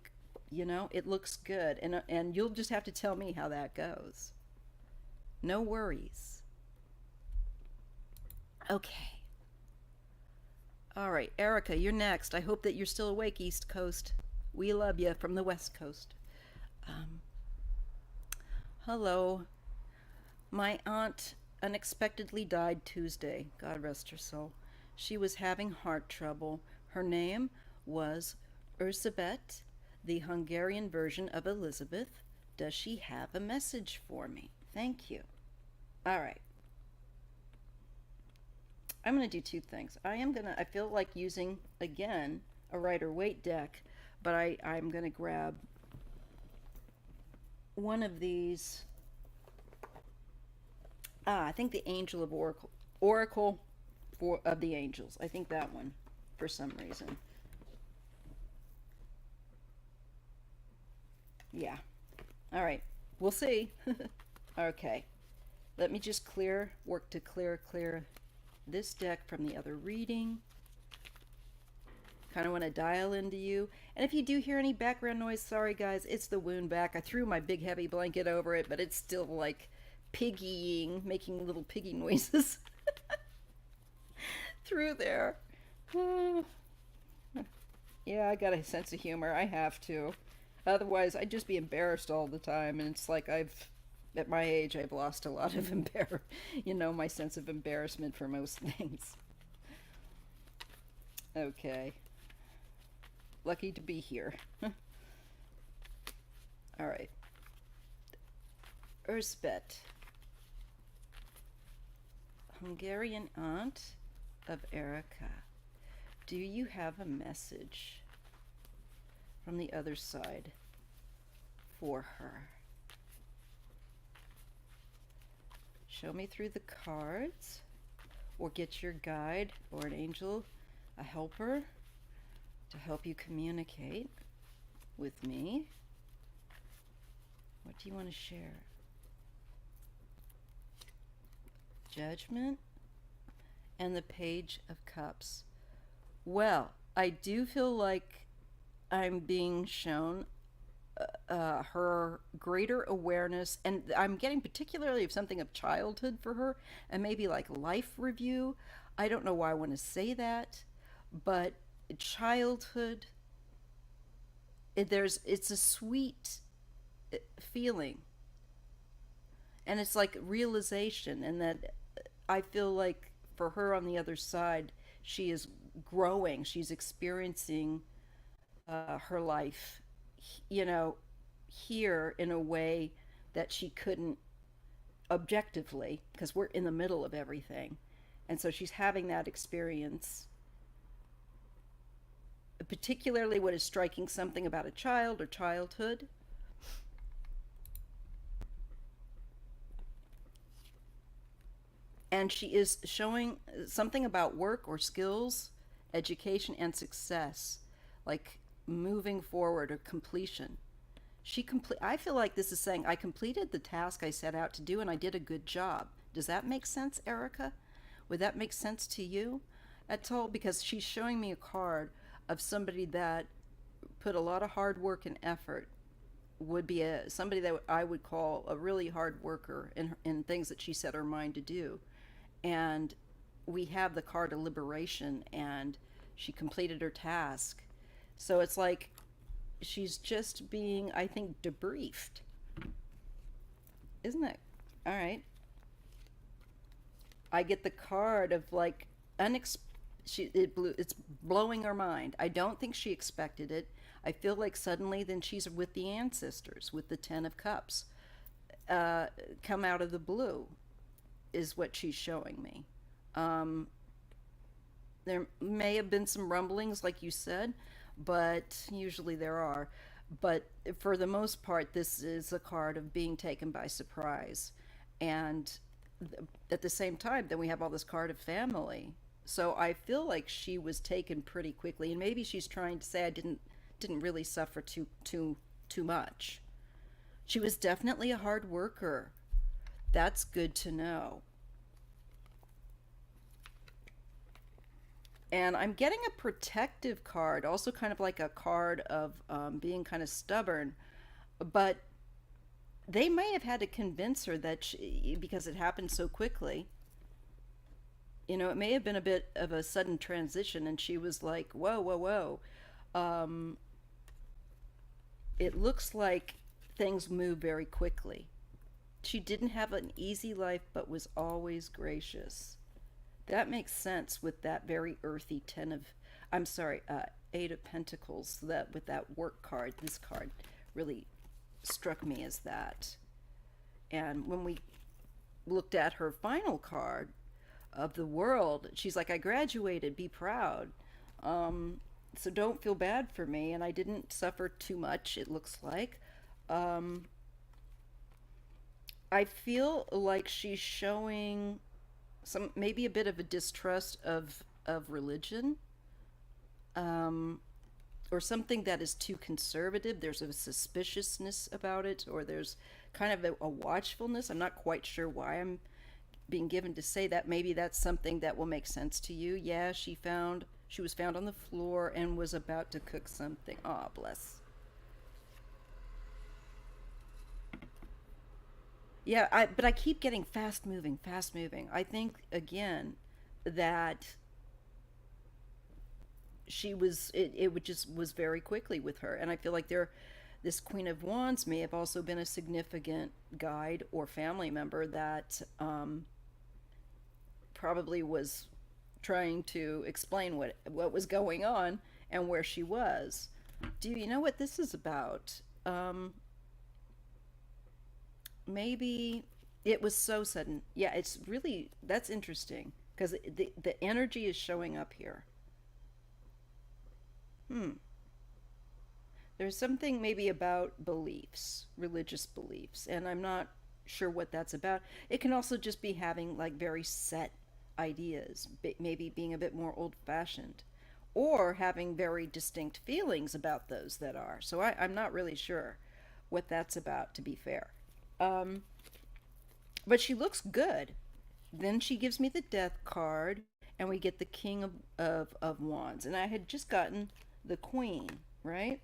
looks good, and you'll just have to tell me how that goes. No worries. Okay. All right, Erica, you're next. I hope that you're still awake, East Coast. We love you from the West Coast. Um, Hello. My aunt unexpectedly died Tuesday. God rest her soul. She was having heart trouble. Her name was Ursabet, the Hungarian version of Elizabeth. Does she have a message for me? Thank you. All right. I'm going to do two things. I feel like using, again, a Rider Waite deck, but I'm going to grab one of these. I think the Angel of Oracle. Oracle for of the Angels. I think that one for some reason. Yeah. All right. We'll see. Okay. Let me just work to clear this deck from the other reading. Kind of want to dial into you. And if you do hear any background noise, sorry guys, it's the wound back. I threw my big heavy blanket over it, but it's still like piggying, making little piggy noises through there. Yeah, I got a sense of humor. I have to. Otherwise, I'd just be embarrassed all the time. And it's like at my age, I've lost a lot of my sense of embarrassment for most things. Okay. Lucky to be here. All right. Ursbet, Hungarian aunt of Erica. Do you have a message from the other side for her? Show me through the cards, or get your guide or an angel, a helper, to help you communicate with me. What do you want to share? Judgment and the Page of Cups. Well, I do feel like I'm being shown her greater awareness, and I'm getting particularly of something of childhood for her, and maybe like life review. I don't know why I want to say that, but childhood. It's a sweet feeling, and it's like realization, and that I feel like for her on the other side, she is growing. She's experiencing her life, you know, here in a way that she couldn't objectively, because we're in the middle of everything. And so she's having that experience. Particularly, what is striking something about a child or childhood. And she is showing something about work or skills, education, and success, like moving forward or completion. I feel like this is saying I completed the task I set out to do and I did a good job. Does that make sense, Erica? Would that make sense to you at all? Because she's showing me a card of somebody that put a lot of hard work and effort, would be somebody that I would call a really hard worker in things that she set her mind to do. And we have the card of liberation, and she completed her task. So it's like she's just being, I think, debriefed, isn't it? All right. I get the card of like unex. It's blowing her mind. I don't think she expected it. I feel like suddenly then she's with the ancestors with the 10 of Cups, uh, come out of the blue, is what she's showing me. Um, there may have been some rumblings, like you said, but usually there are. But for the most part, this is a card of being taken by surprise. And at the same time, then we have all this card of family. So I feel like she was taken pretty quickly, and maybe she's trying to say I didn't really suffer too much. She was definitely a hard worker. That's good to know. And I'm getting a protective card, also kind of like a card of being kind of stubborn. But they may have had to convince her that because it happened so quickly, it may have been a bit of a sudden transition, and she was like, whoa, whoa, whoa. Um, it looks like things move very quickly. She didn't have an easy life, but was always gracious. That makes sense with that very earthy I'm sorry, 8 of Pentacles. That with that work card, this card really struck me as that. And when we looked at her final card of the World, she's like, I graduated, be proud. So don't feel bad for me. And I didn't suffer too much, it looks like. Um, I feel like she's showing some, maybe a bit of a distrust of religion, um, or something that is too conservative. There's a suspiciousness about it, or there's kind of a watchfulness. I'm not quite sure why I'm being given to say that. Maybe that's something that will make sense to you. Yeah, she was found on the floor and was about to cook something. Ah, oh, bless. Yeah, but I keep getting fast moving, fast moving. I think again that it would just was very quickly with her, and I feel like this Queen of Wands may have also been a significant guide or family member that probably was trying to explain what was going on and where she was. Do you know what this is about? Maybe it was so sudden. Yeah, it's really, that's interesting because the energy is showing up here. Hmm. There's something maybe about beliefs, religious beliefs, and I'm not sure what that's about. It can also just be having like very set ideas, maybe being a bit more old fashioned, or having very distinct feelings about those that are. So I'm not really sure what that's about, to be fair. Um, but she looks good. Then she gives me the death card, and we get the King of Wands. And I had just gotten the Queen, right?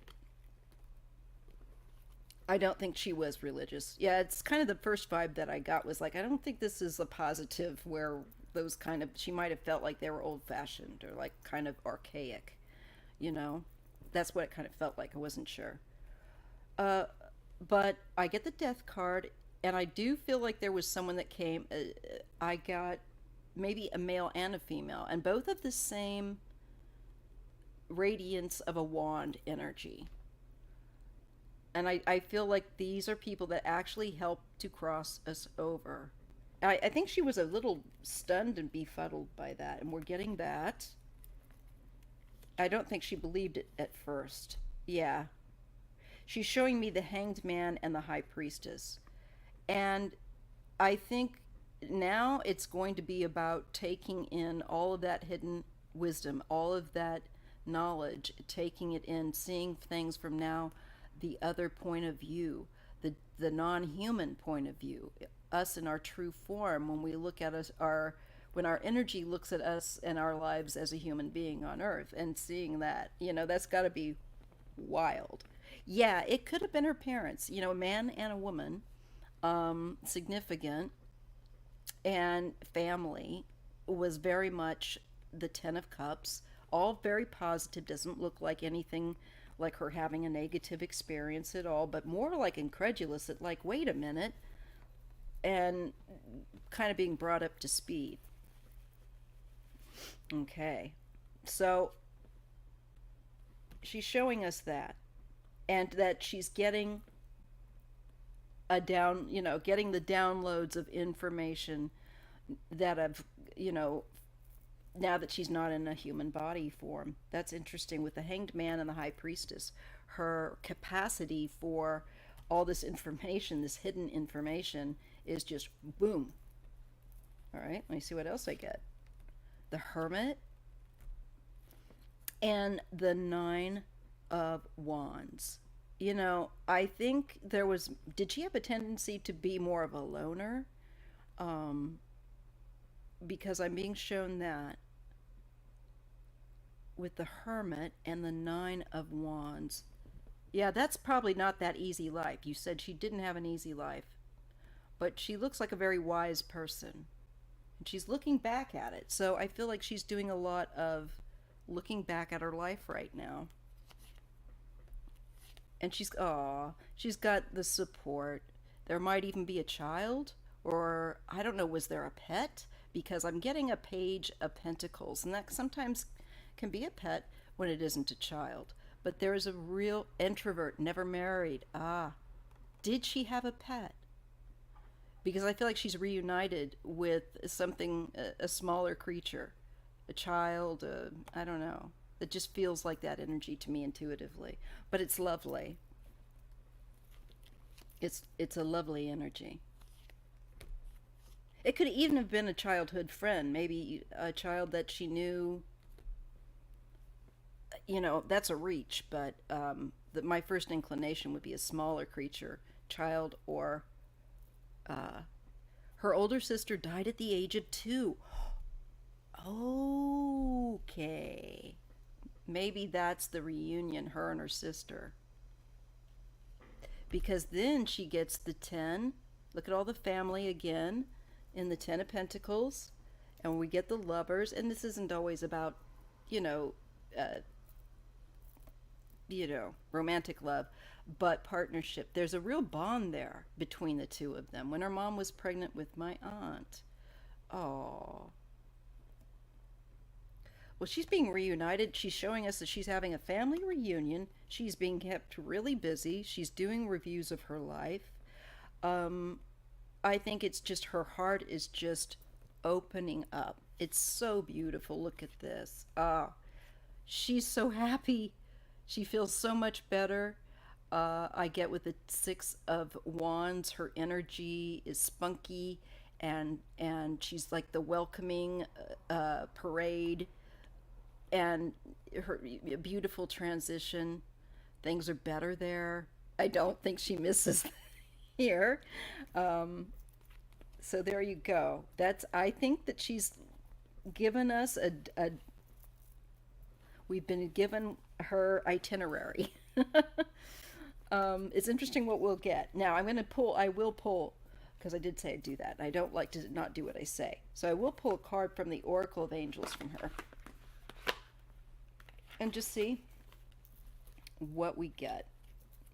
I don't think she was religious. Yeah, it's kind of the first vibe that I got was like, I don't think this is a positive where those kind of, she might have felt like they were old fashioned or like kind of archaic, you know? That's what it kind of felt like. I wasn't sure. Uh, but I get the death card, and I do feel like there was someone that came. I got maybe a male and a female, and both of the same radiance of a wand energy. And I feel like these are people that actually help to cross us over. I think she was a little stunned and befuddled by that, and we're getting that. I don't think she believed it at first. Yeah. She's showing me the Hanged Man and the High Priestess. And I think now it's going to be about taking in all of that hidden wisdom, all of that knowledge, taking it in, seeing things from now the other point of view, the non-human point of view, us in our true form when we look at us our when our energy looks at us and our lives as a human being on earth, and seeing that, that's got to be wild. Yeah, it could have been her parents, a man and a woman, significant, and family. was very much the Ten of Cups, all very positive, doesn't look like anything like her having a negative experience at all, but more like incredulous at, like, wait a minute, and kind of being brought up to speed. Okay. So she's showing us that, and that she's getting getting the downloads of information that have, you know, now that she's not in a human body form. That's interesting with the Hanged Man and the High Priestess. Her capacity for all this information, this hidden information, is just boom. All right, let me see what else I get. The Hermit and the Nine of Wands. You know, I think there was. Did she have a tendency to be more of a loner? Um, because I'm being shown that with the Hermit and the Nine of Wands. Yeah, that's probably not that easy life. You said she didn't have an easy life, but she looks like a very wise person. And she's looking back at it. So I feel like she's doing a lot of looking back at her life right now. And she's got the support. There might even be a child, or I don't know, was there a pet? Because I'm getting a Page of Pentacles, and that sometimes can be a pet when it isn't a child. But there is a real introvert, never married. Did she have a pet? Because I feel like she's reunited with something, a smaller creature, a child, I don't know. It just feels like that energy to me intuitively. But it's lovely. It's a lovely energy. It could even have been a childhood friend, maybe a child that she knew. You know, that's a reach, but my first inclination would be a smaller creature, child, or uh, her older sister died at the age of 2. Okay. Maybe that's the reunion, her and her sister. Because then she gets the 10. Look at all the family again in the 10 of Pentacles. And we get the lovers. And this isn't always about, you know, uh, romantic love, but partnership. There's a real bond there between the two of them. When her mom was pregnant with my aunt. Oh, well, she's being reunited. She's showing us that she's having a family reunion. She's being kept really busy. She's doing reviews of her life. Um, I think it's just her heart is just opening up. It's so beautiful. Look at this. She's so happy. She feels so much better. I get with the Six of Wands, her energy is spunky, and she's like the welcoming parade, and her beautiful transition. Things are better there. I don't think she misses here. Um, so there you go. That's. I think that she's given us a. We've been given her itinerary. It's interesting what we'll get. Now I'm going to pull. I will pull because I did say I'd do that. I don't like to not do what I say. So I will pull a card from the Oracle of Angels from her and just see what we get.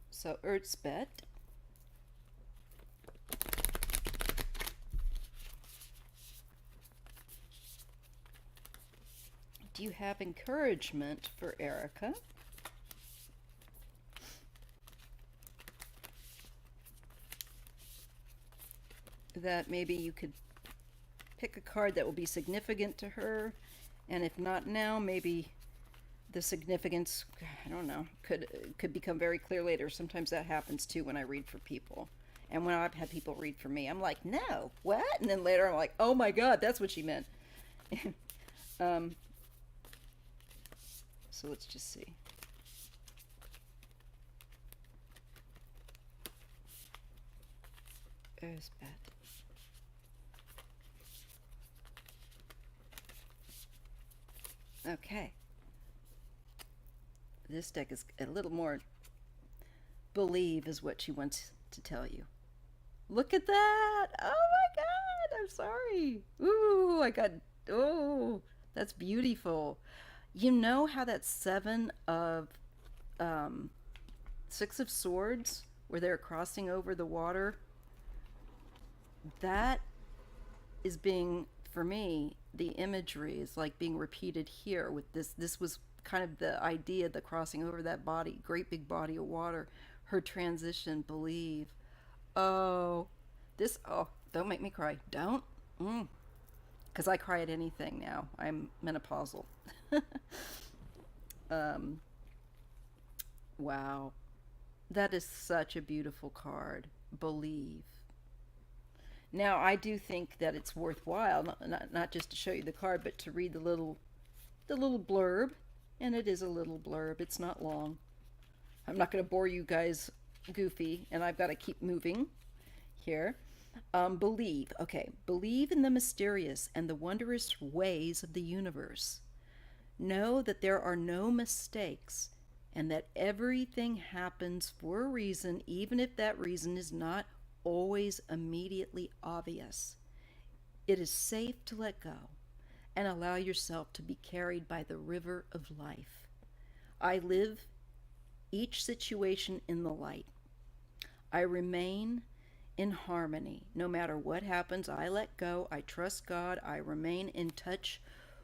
So Erzbet. Do you have encouragement for Erica? That maybe you could pick a card that will be significant to her, and if not now, maybe the significance, I don't know, could become very clear later. Sometimes that happens too when I read for people. And when I've had people read for me, I'm like, no, what? And then later I'm like, oh my God, that's what she meant. um, so let's just see. Erzbet. Okay. This deck is a little more believe is what she wants to tell you. Look at that. Oh my God. I'm sorry. Ooh, I got Oh, that's beautiful. You know how that seven of um, six of swords, where they're crossing over the water, that is being, for me, the imagery is like being repeated here with this. This was kind of the idea, the crossing over that body, great big body of water, her transition, believe. Oh, this, oh, don't make me cry. Don't. Mm. Because I cry at anything now. I'm menopausal. um, wow. That is such a beautiful card. Believe. Now, I do think that it's worthwhile, not just to show you the card, but to read the little blurb. And it is a little blurb. It's not long. I'm not going to bore you guys goofy, and I've got to keep moving here. Believe. Okay. Believe in the mysterious and the wondrous ways of the universe. Know that there are no mistakes and that everything happens for a reason, even if that reason is not always immediately obvious. It is safe to let go and allow yourself to be carried by the river of life. I live each situation in the light. I remain in harmony. No matter what happens, I let go. I trust God. I remain in touch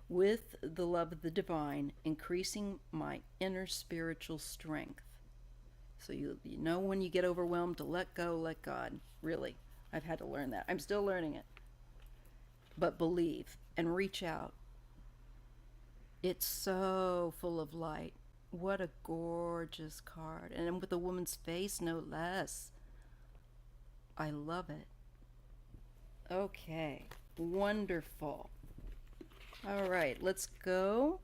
with the love of the divine, increasing my inner spiritual strength. So you know when you get overwhelmed to let go, let God. Really, I've had to learn that. I'm still learning it. But believe and reach out. It's so full of light. What a gorgeous card. And with a woman's face, no less. I love it. Okay, wonderful. All right, let's go.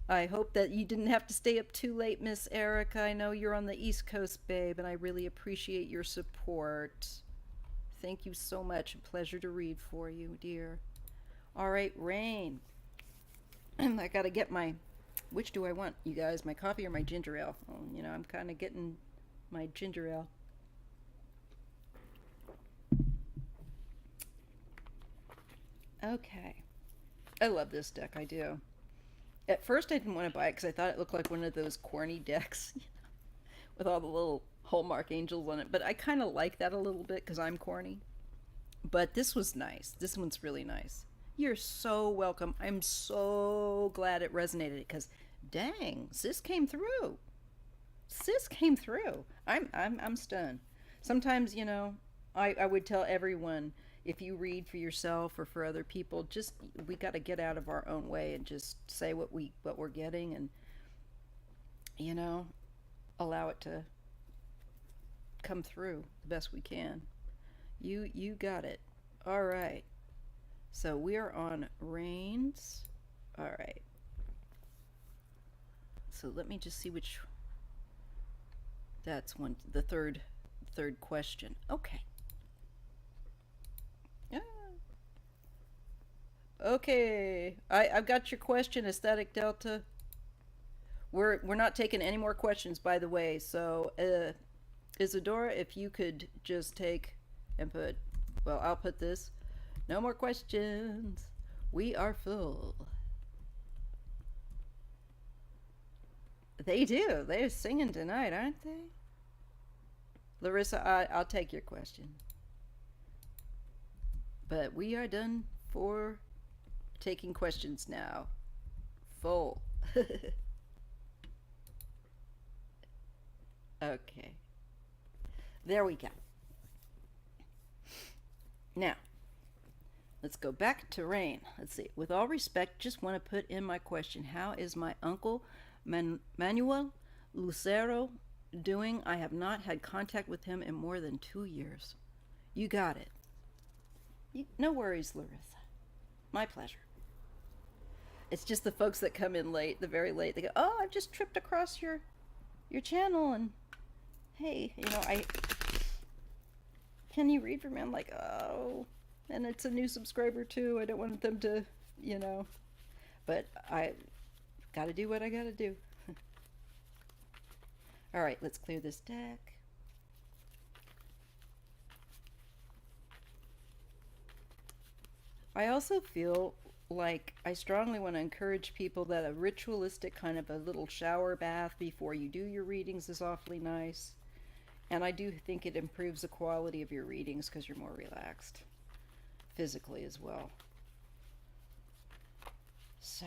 I hope that you didn't have to stay up too late, Miss Erica. I know you're on the East Coast, babe, and I really appreciate your support. Thank you so much. A pleasure to read for you, dear. All right, Rain. I gotta get my. Which do I want, you guys? My coffee or my ginger ale? Oh, you know, I'm kind of getting my ginger ale. Okay. I love this deck. I do. At first, I didn't want to buy it because I thought it looked like one of those corny decks with all the little Hallmark angels on it. But I kind of like that a little bit because I'm corny. But this was nice. This one's really nice. You're so welcome. I'm so glad it resonated because, dang, sis came through. Sis came through. I'm stunned. Sometimes, you know, I would tell everyone, if you read for yourself or for other people, just we got to get out of our own way and just say what we're getting, and you know, allow it to come through the best we can. You got it. All right. So we are on Rains. All right. So let me just see which. That's one. The third question. Okay. Yeah. Okay. I've got your question, Aesthetic Delta. We're not taking any more questions, by the way. So, Isadora, if you could just take and put, well, I'll put this. No more questions. We are full. They do. They're singing tonight, aren't they? Larissa, I'll take your question. But we are done for taking questions now. Full. Okay. There we go. Now, let's go back to Rain. Let's see. With all respect, just want to put in my question. How is my uncle Manuel Lucero doing? I have not had contact with him in more than 2 years. You got it. No worries, Larissa. My pleasure. It's just the folks that come in late, the very late. They go, "Oh, I've just tripped across your channel, and hey, you know, I can you read for me?" I'm like, "Oh," and it's a new subscriber too. I don't want them to, you know, but I got to do what I got to do. All right, let's clear this deck. I also feel like I strongly want to encourage people that a ritualistic kind of a little shower bath before you do your readings is awfully nice. And I do think it improves the quality of your readings because you're more relaxed physically as well. So,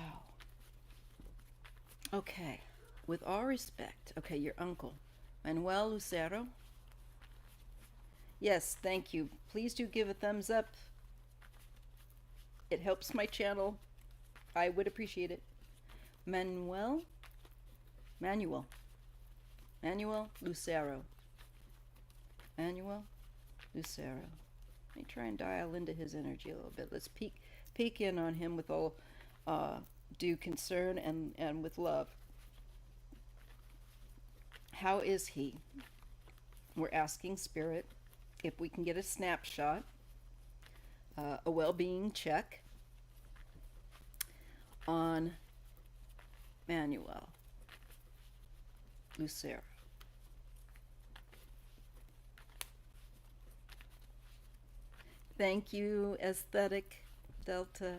okay, with all respect, okay, your uncle, Manuel Lucero. Yes, thank you. Please do give a thumbs up. It helps my channel. I would appreciate it. Manuel, Manuel, Manuel Lucero. Manuel Lucero. Let me try and dial into his energy a little bit. Let's peek in on him with all due concern and with love. How is he? We're asking Spirit if we can get a snapshot, a well-being check on Manuel Lucero. Thank you, Aesthetic Delta.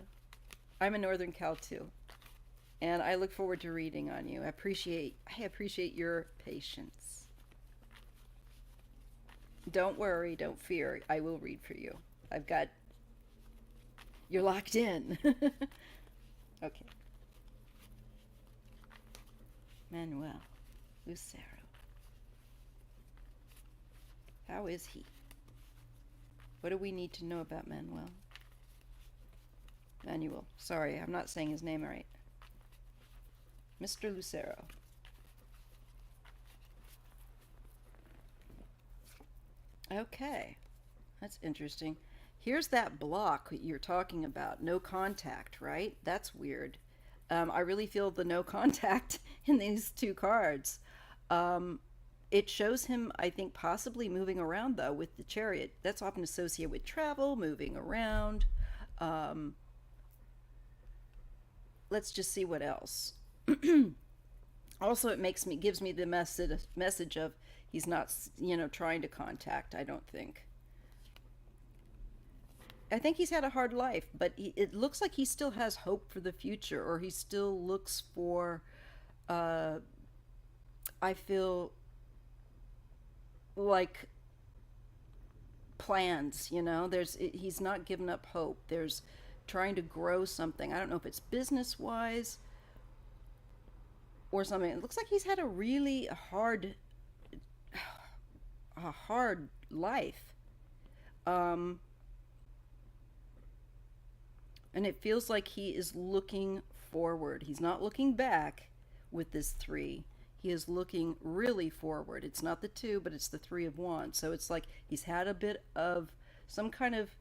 I'm in Northern Cal too, and I look forward to reading on you. I appreciate your patience. Don't worry, don't fear. I will read for you. I've got you're locked in. Okay. Manuel Lucero. How is he? What do we need to know about Manuel? Manuel. Sorry, I'm not saying his name right. Mr. Lucero. Okay. That's interesting. Here's that block you're talking about. No contact, right? That's weird. I really feel the no contact in these two cards. Um, it shows him, I think, possibly moving around, though, with the chariot. That's often associated with travel, moving around. Um, let's just see what else. Also, gives me the message of he's not, trying to contact. I don't think. I think he's had a hard life, but it looks like he still has hope for the future, or he still looks for. Uh, I feel like plans. He's not given up hope. There's trying to grow something. I don't know if it's business wise or something. It looks like he's had a really hard life. Um, and it feels like he is looking forward. He's not looking back with this three. He is looking really forward. It's not the two, but it's the Three of Wands. So it's like he's had a bit of some kind of,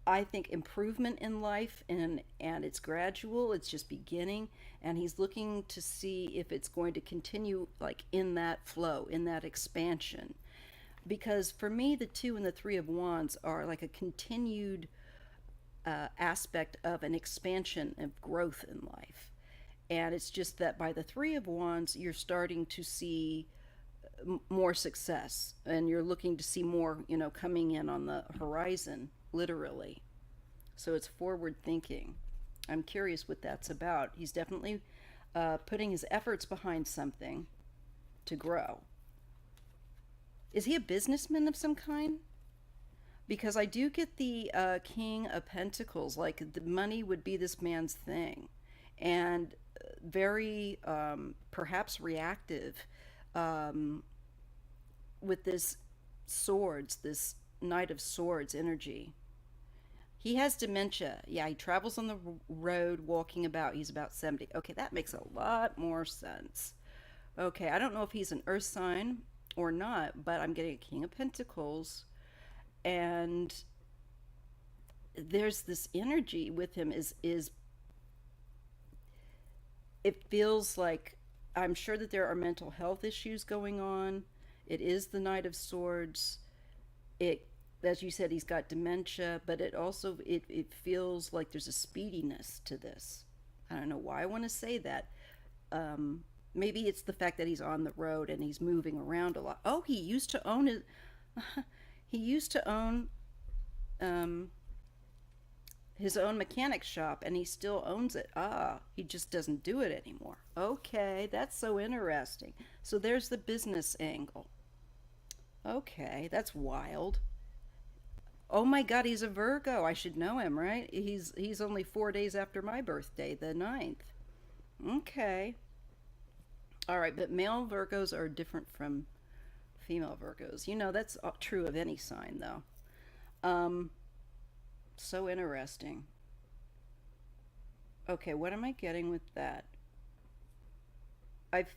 I think, improvement in life, and it's gradual. It's just beginning, and he's looking to see if it's going to continue, like in that flow, in that expansion. Because for me, the Two and the Three of Wands are like a continued aspect of an expansion of growth in life. And it's just that by the Three of Wands, you're starting to see more success, and you're looking to see more, coming in on the horizon, literally. So it's forward thinking. I'm curious what that's about. He's definitely putting his efforts behind something to grow. Is he a businessman of some kind? Because I do get the King of Pentacles, like the money would be this man's thing, and very perhaps reactive with this swords, this Knight of Swords energy. He has dementia. Yeah, he travels on the road, walking about. He's about 70. Okay, that makes a lot more sense. Okay, I don't know if he's an earth sign or not, but I'm getting a King of Pentacles, and there's this energy with him is it feels like, I'm sure that there are mental health issues going on. It is the Knight of Swords. It, as you said, he's got dementia, but it feels like there's a speediness to this. I don't know why I want to say that. Maybe it's the fact that he's on the road and he's moving around a lot. Oh, he used to own it. He used to own his own mechanic shop and he still owns it. Ah, he just doesn't do it anymore. Okay, that's so interesting. So there's the business angle. Okay, that's wild. Oh my God, he's a Virgo. I should know him, right? He's only 4 days after my birthday, the 9th. Okay. All right, but male Virgos are different from female Virgos. That's true of any sign, though. Um, so interesting. Okay, what am I getting with that? I've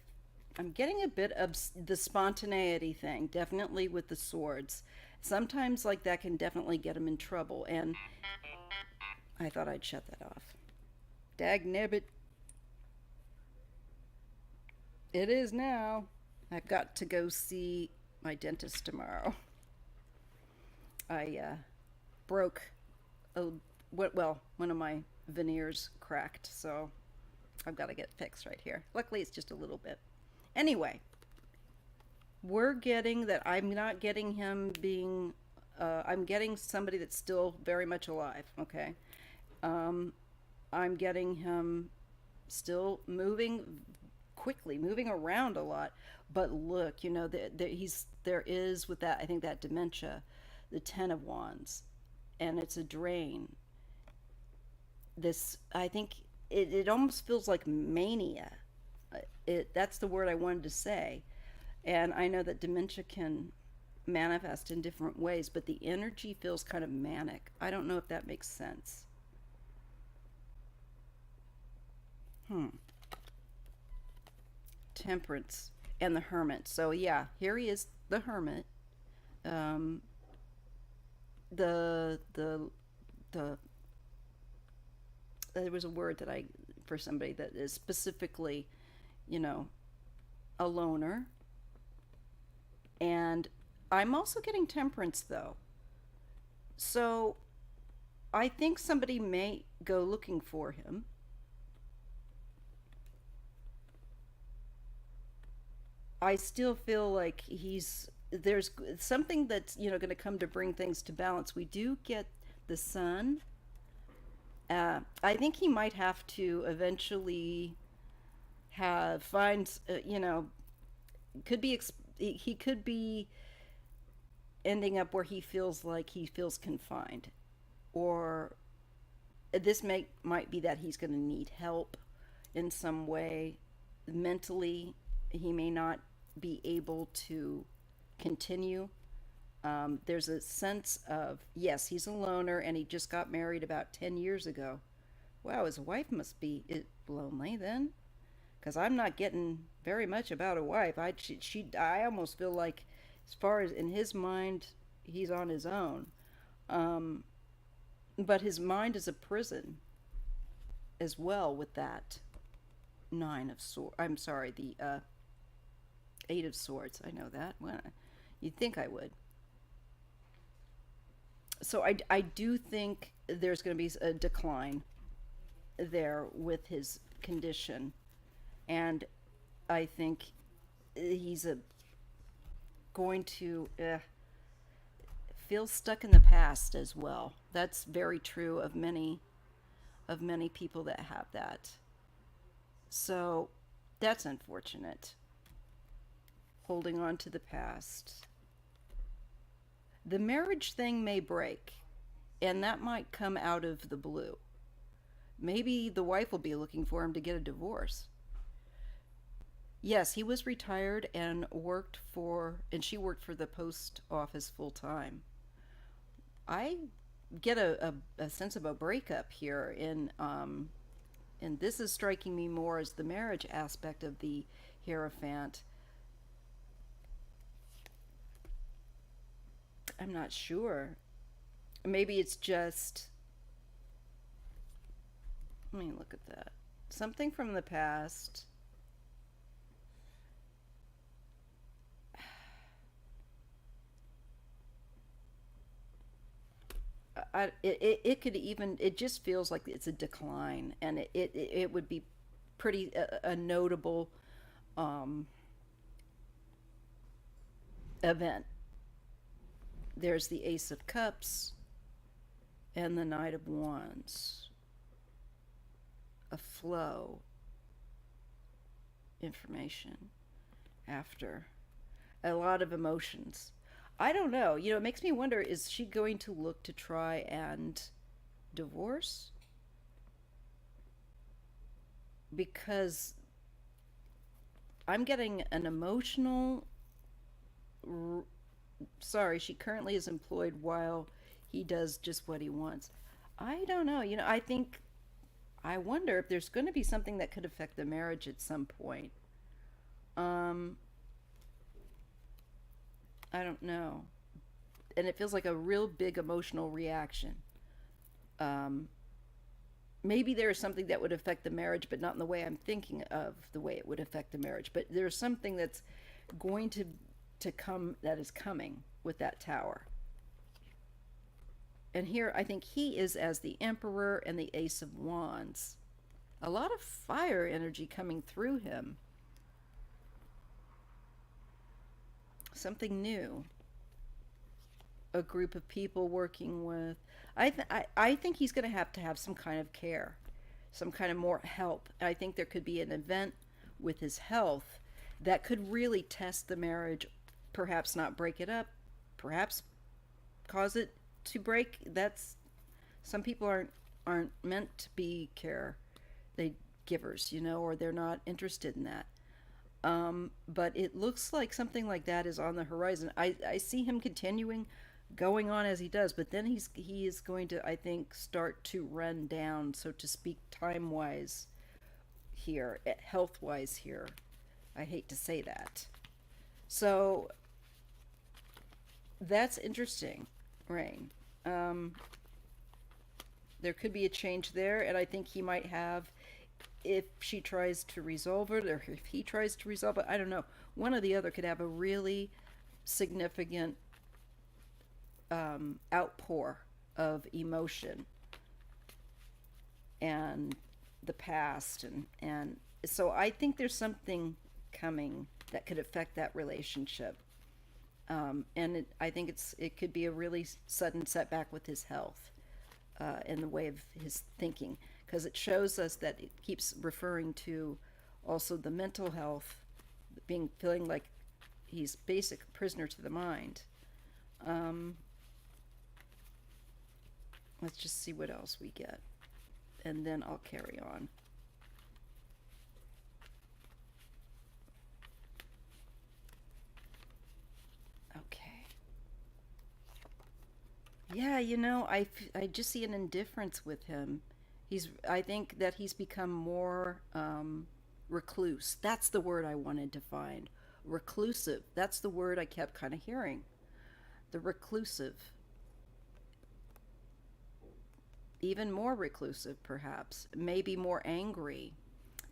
I'm getting a bit of the spontaneity thing, definitely with the swords. Sometimes, like, that can definitely get him in trouble, and I thought I'd shut that off. Dag nabbit, it is now. I've got to go see my dentist tomorrow. I broke a well, one of my veneers cracked, so I've got to get fixed right here. Luckily, it's just a little bit. Anyway, we're getting that I'm not getting him being, I'm getting somebody that's still very much alive, okay? Um, I'm getting him still moving quickly, moving around a lot. But look, there is with that, I think that dementia, the Ten of Wands, and it's a drain. I think it almost feels like mania. That's the word I wanted to say. And I know that dementia can manifest in different ways, but the energy feels kind of manic. I don't know if that makes sense. Hmm. Temperance and the Hermit. So yeah, here he is, the Hermit. Um, the the the there was a word that I for somebody that is specifically, you know, a loner. And I'm also getting temperance though. So I think somebody may go looking for him. I still feel like there's something that's going to come to bring things to balance. We do get the sun. I think he might have to eventually have find could be he could be ending up where he feels like he feels confined, or this might be that he's going to need help in some way mentally. He may not be able to continue. There's a sense of, yes, he's a loner and he just got married about 10 years ago. Wow, his wife must be lonely then, because I'm not getting very much about a wife. I almost feel like, as far as in his mind, he's on his own. Um, but his mind is a prison as well with that nine of swords. I'm sorry, the eight of swords. I know that. Well, you'd think I would. So I do think there's going to be a decline there with his condition, and I think he's going to feel stuck in the past as well. That's very true of many people that have that. So that's unfortunate. Holding on to the past. The marriage thing may break, and that might come out of the blue. Maybe the wife will be looking for him to get a divorce. Yes, he was retired and she worked for the post office full time. I get a sense of a breakup here and this is striking me more as the marriage aspect of the Hierophant. I'm not sure. Maybe it's just, let me look at that. Something from the past. It could even, it just feels like it's a decline, and it would be pretty a notable um, event. There's the Ace of Cups, and the Knight of Wands, a flow, information after, a lot of emotions. I don't know. It makes me wonder, is she going to look to try and divorce? Because I'm getting an emotional. Sorry, she currently is employed while he does just what he wants. I don't know. I wonder if there's going to be something that could affect the marriage at some point. Um, I don't know. And it feels like a real big emotional reaction. Um, Maybe there is something that would affect the marriage, but not in the way I'm thinking of the way it would affect the marriage. But there's something that's going to come, that is coming with that tower. And here I think he is as the Emperor and the Ace of Wands. A lot of fire energy coming through him. Something new. A group of people working with. I think he's going to have some kind of care, some kind of more help. I think there could be an event with his health that could really test the marriage, perhaps not break it up, perhaps cause it to break. That's Some people aren't meant to be care they givers, or they're not interested in that. But it looks like something like that is on the horizon. I see him continuing going on as he does, but then he is going to, I think, start to run down, so to speak, time wise here, health wise here. I hate to say that. So that's interesting, Rain. Um, there could be a change there, and I think he might have, if she tries to resolve it, or if he tries to resolve it, I don't know. One or the other could have a really significant outpour of emotion and the past, and so I think there's something coming that could affect that relationship. And I think it could be a really sudden setback with his health, in the way of his thinking, because it shows us that it keeps referring to also the mental health, feeling like he's basic prisoner to the mind. Um, let's just see what else we get, and then I'll carry on. Okay. Yeah, I just see an indifference with him. I think that he's become more recluse. That's the word I wanted to find. Reclusive. That's the word I kept kind of hearing. The reclusive. Even more reclusive, perhaps. Maybe more angry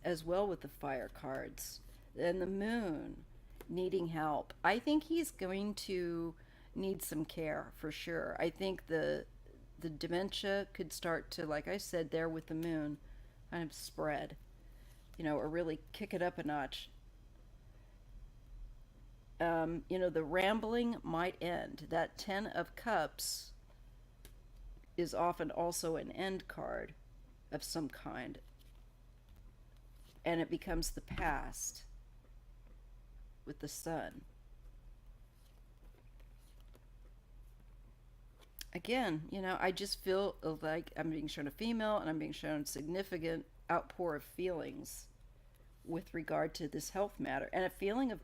as well with the fire cards. And the moon needing help. I think he's going to need some care for sure. I think the dementia could start to, like I said there with the moon, kind of spread, or really kick it up a notch. The rambling might end. That 10 of Cups is often also an end card of some kind, and it becomes the past with the sun. Again, I just feel like I'm being shown a female, and I'm being shown significant outpour of feelings with regard to this health matter, and a feeling of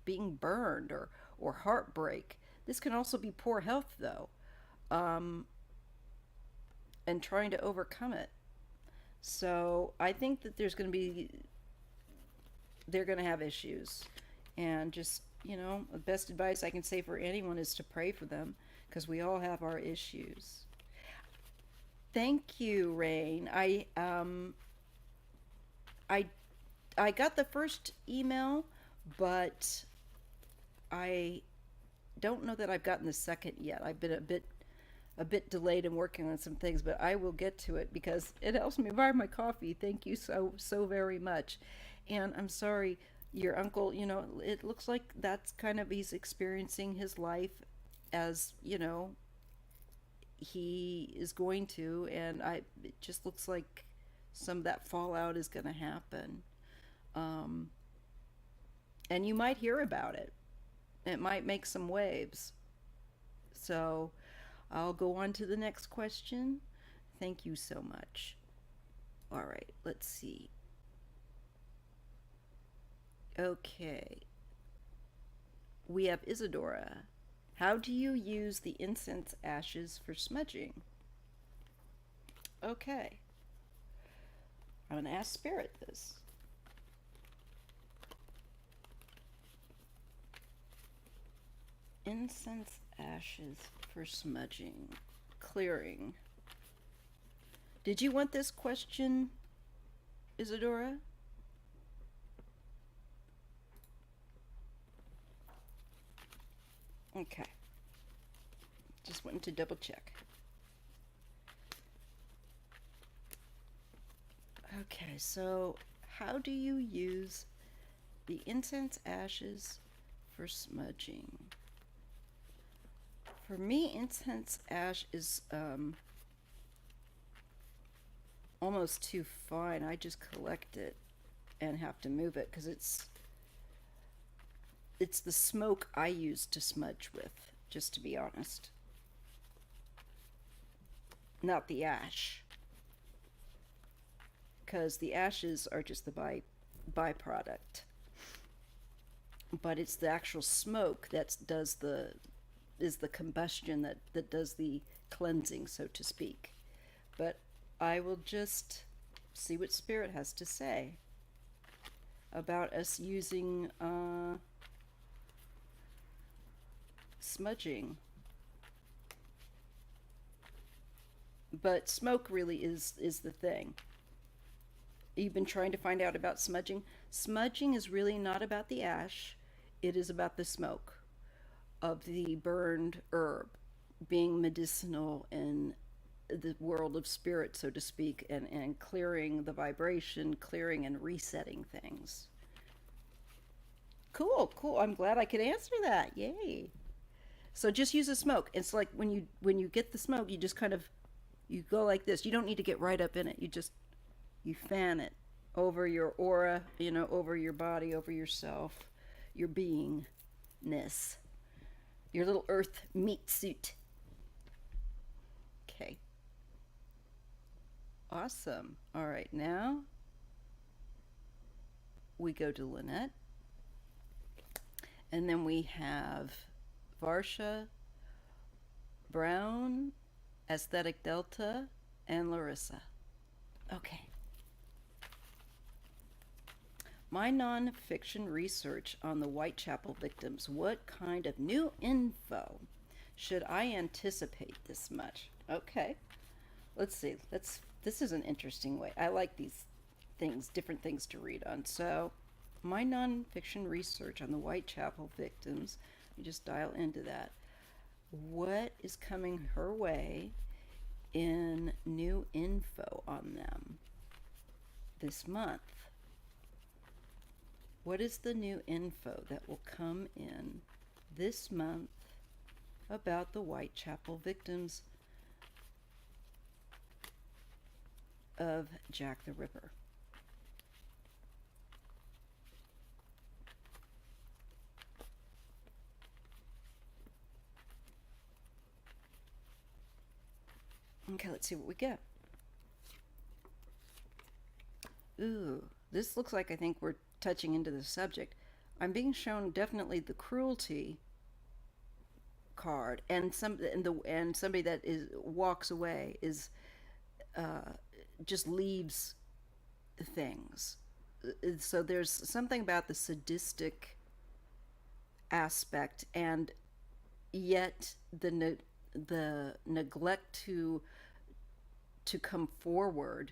being burned, or heartbreak. This can also be poor health, though, um, and trying to overcome it. So I think that they're going to have issues, and just, the best advice I can say for anyone is to pray for them, because we all have our issues. Thank you, Rain. I I got the first email, but I don't know that I've gotten the second yet. I've been a bit delayed in working on some things, but I will get to it because it helps me buy my coffee. Thank you so very much. And I'm sorry, your uncle, it looks like that's kind of, he's experiencing his life as, he is going to, and it just looks like some of that fallout is going to happen. Um, and you might hear about it. It might make some waves. So I'll go on to the next question. Thank you so much. All right, let's see. Okay, we have Isadora. How do you use the incense ashes for smudging? Okay, I'm going to ask Spirit this. Incense ashes for smudging, clearing. Did you want this question, Isadora? Okay. Just wanted to double check. Okay, so how do you use the incense ashes for smudging? For me, incense ash is almost too fine. I just collect it and have to move it because it's the smoke I use to smudge with, just to be honest. Not the ash. Because the ashes are just the byproduct. But it's the actual smoke that is the combustion that does the cleansing, so to speak. But I will just see what Spirit has to say about us using smudging. But smoke really is the thing. You've been trying to find out about smudging. Smudging is really not about the ash. It is about the smoke of the burned herb being medicinal in the world of spirit, so to speak, and clearing the vibration, clearing and resetting things. Cool, cool. I'm glad I could answer that. Yay. So just use the smoke. It's like when you get the smoke, you just kind of you go like this. You don't need to get right up in it. You fan it over your aura, over your body, over yourself, your beingness, your little earth meat suit. Okay. Awesome. All right, now we go to Lynette. And then we have Varsha, Brown, Aesthetic Delta, and Larissa. Okay. My nonfiction research on the Whitechapel victims. What kind of new info should I anticipate this much? Okay. Let's see. This is an interesting way. I like these things, different things to read on. So, my nonfiction research on the Whitechapel victims, you just dial into that. What is coming her way in new info on them this month? What is the new info that will come in this month about the Whitechapel victims of Jack the Ripper? Okay, let's see what we get. Ooh, this looks like I think we're touching into the subject. I'm being shown definitely the cruelty card, and somebody that is walks away is just leaves things. So there's something about the sadistic aspect, and yet the neglect to come forward.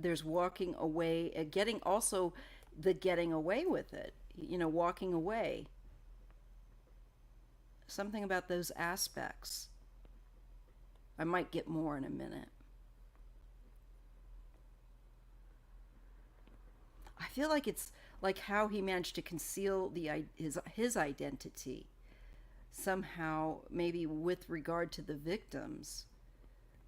There's walking away, getting also the getting away with it, walking away. Something about those aspects. I might get more in a minute. I feel like it's like how he managed to conceal his identity. somehow, maybe with regard to the victims.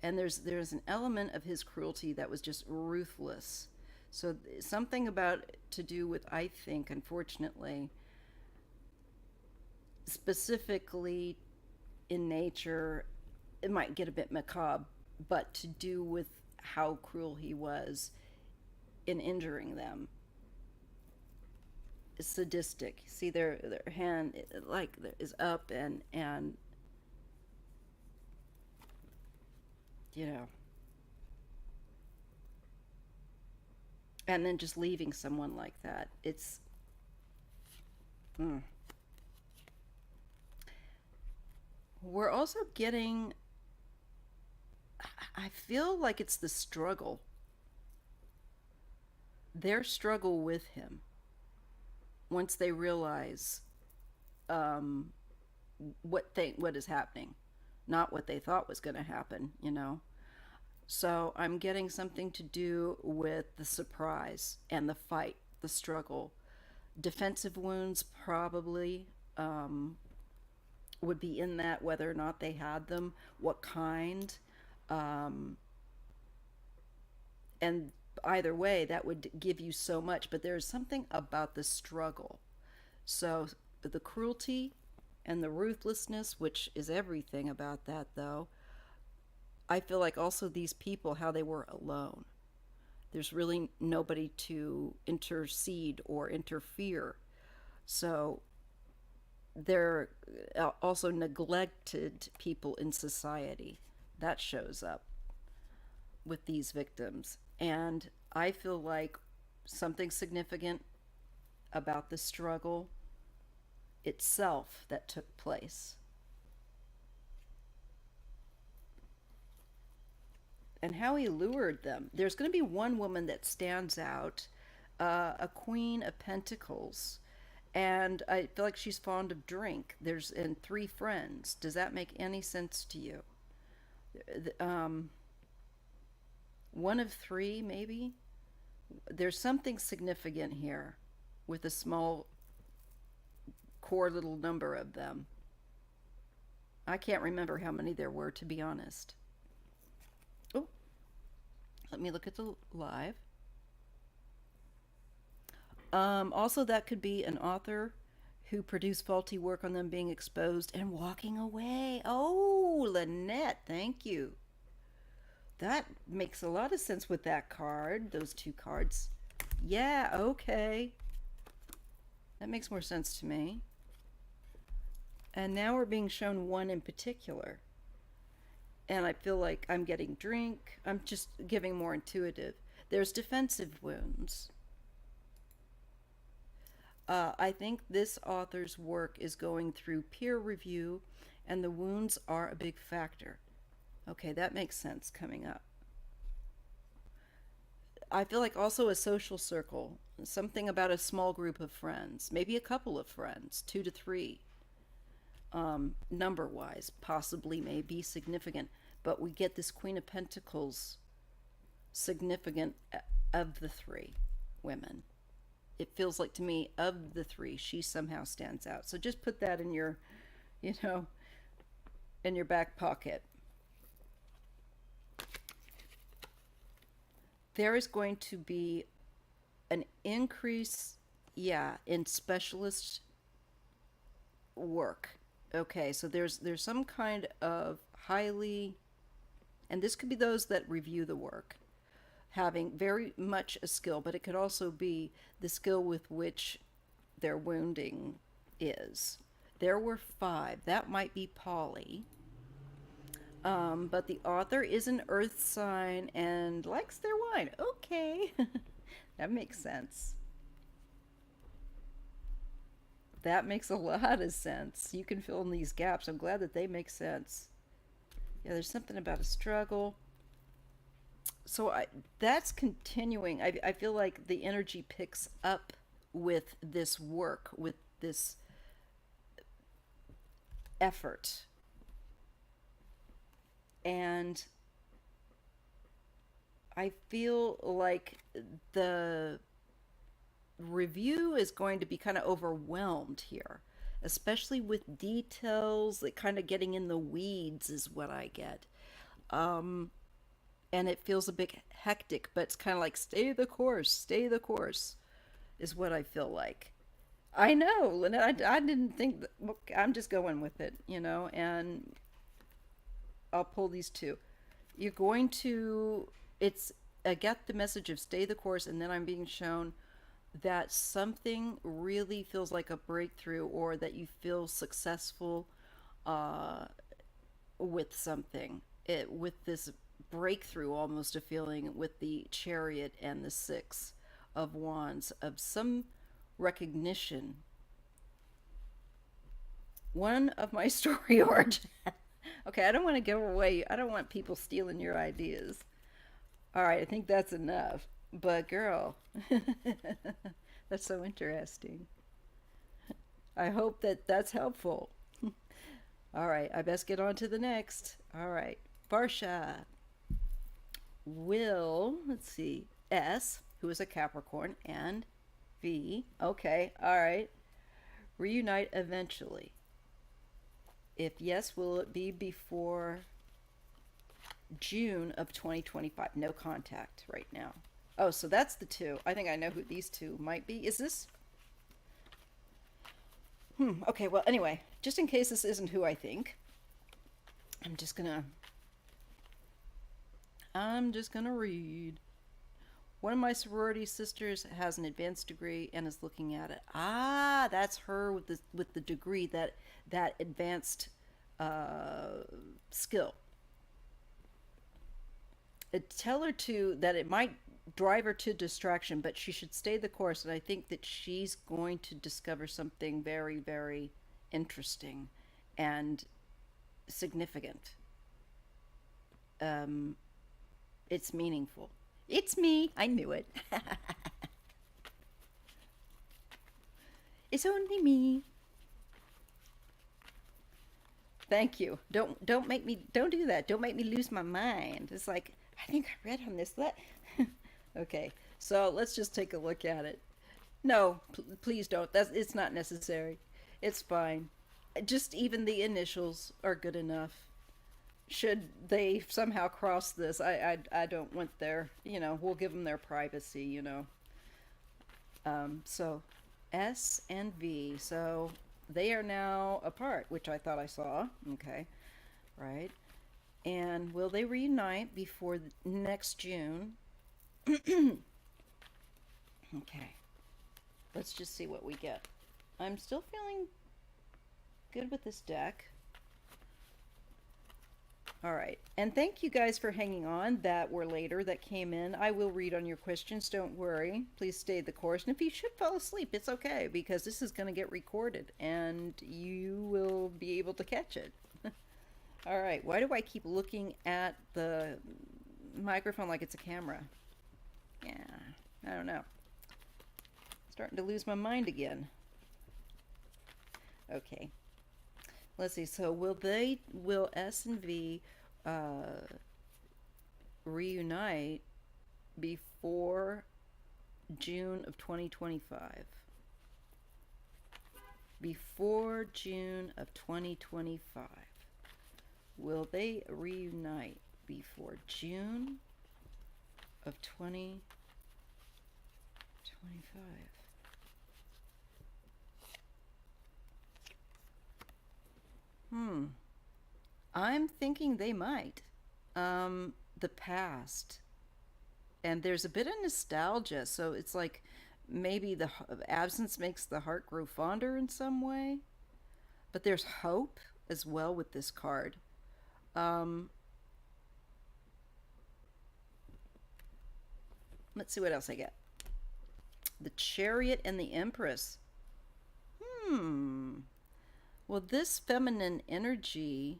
And there's an element of his cruelty that was just ruthless. So something about to do with, I think, unfortunately, specifically in nature, it might get a bit macabre, but to do with how cruel he was in injuring them. It's sadistic. See, their hand like is up, and you know, and then just leaving someone like that. It's mm. We're also getting. I feel like it's the struggle, their struggle with him once they realize um, what is happening, not what they thought was going to happen. So I'm getting something to do with the surprise and the fight, the struggle. Defensive wounds probably would be in that, whether or not they had them, what kind. Um, and either way, that would give you so much, but there's something about the struggle. So the cruelty and the ruthlessness, which is everything about that, though, I feel like also these people, how they were alone. There's really nobody to intercede or interfere. So they're also neglected people in society. That shows up with these victims. And I feel like something significant about the struggle itself that took place. And how he lured them. There's going to be one woman that stands out, a Queen of Pentacles, and I feel like she's fond of drink. There's and three friends. Does that make any sense to you? Um, one of three, maybe. There's something significant here, with a small core little number of them. I can't remember how many there were, to be honest. Oh, let me look at the live. Also, that could be an author who produced faulty work on them being exposed and walking away. Oh, Lynette, thank you. That makes a lot of sense with that card, those two cards. Yeah, okay. That makes more sense to me. And now we're being shown one in particular. And I feel like I'm getting drink. I'm just giving more intuitive. There's defensive wounds. I think this author's work is going through peer review, and the wounds are a big factor. Okay, that makes sense coming up. I feel like also a social circle, something about a small group of friends, maybe a couple of friends, two to three, number wise, possibly may be significant. But we get this Queen of Pentacles significant of the three women. It feels like to me, of the three, she somehow stands out. So just put that in your, you know, in your back pocket. There is going to be an increase, yeah, in specialist work. Okay, so there's some kind of highly, and this could be those that review the work, having very much a skill, but it could also be the skill with which their wounding is. There were five. That might be Polly. But the author is an earth sign and likes their wine. Okay. That makes sense. That makes a lot of sense. You can fill in these gaps. I'm glad that they make sense. Yeah, there's something about a struggle. So that's continuing. I feel like the energy picks up with this work, with this effort. And I feel like the review is going to be kind of overwhelmed here. especially with details, like kind of getting in the weeds is what I get. Um, and it feels a bit hectic, but it's kind of like stay the course is what I feel like. I know, Lynette. I didn't think that, well, I'm just going with it, and I'll pull these two. You're going to, it's, I get the message of stay the course, and then I'm being shown that something really feels like a breakthrough or that you feel successful uh, with something. With this breakthrough, almost a feeling with the chariot and the six of wands of some recognition. One of my story origin. Okay, I don't want to give away. I don't want people stealing your ideas. All right, I think that's enough. But girl, that's so interesting. I hope that that's helpful. All right, I best get on to the next. All right, Barsha will, let's see, S, who is a Capricorn, and V, okay, all right, reunite eventually. If yes, will it be before June of 2025? No contact right now. Oh, so that's the two. I think I know who these two might be. Is this? Okay, well, anyway, just in case this isn't who I think, I'm just gonna I'm just gonna read. One of my sorority sisters has an advanced degree and is looking at it. Ah, that's her with the degree, that advanced uh, skill. Tell her to that it might drive her to distraction, but she should stay the course. And I think that she's going to discover something very, very interesting and significant. Um, it's meaningful. It's me. I knew it. It's only me. Thank you. Don't make me don't do that. Don't make me lose my mind. It's like I think I read on this. Okay. So let's just take a look at it. No, please don't. That's it's not necessary. It's fine. Just even the initials are good enough. Should they somehow cross this, I don't want we'll give them their privacy, So S and V. So they are now apart, which I thought I saw. Okay, right. And will they reunite before next June? Okay, let's just see what we get. I'm still feeling good with this deck. All right. And thank you guys for hanging on that were later that came in. I will read on your questions. Don't worry. Please stay the course. And if you should fall asleep, it's okay because this is going to get recorded and you will be able to catch it. All right. Why do I keep looking at the microphone like it's a camera? Yeah. I don't know. Starting to lose my mind again. Okay. Let's see. So will S and V reunite before June of 2025? Before June of 2025. Will they reunite before June of 2025? I'm thinking they might. The past. And there's a bit of nostalgia, so it's like maybe the absence makes the heart grow fonder in some way. But there's hope as well with this card. Um, let's see what else I get. The Chariot and the Empress. Hmm. Well, this feminine energy,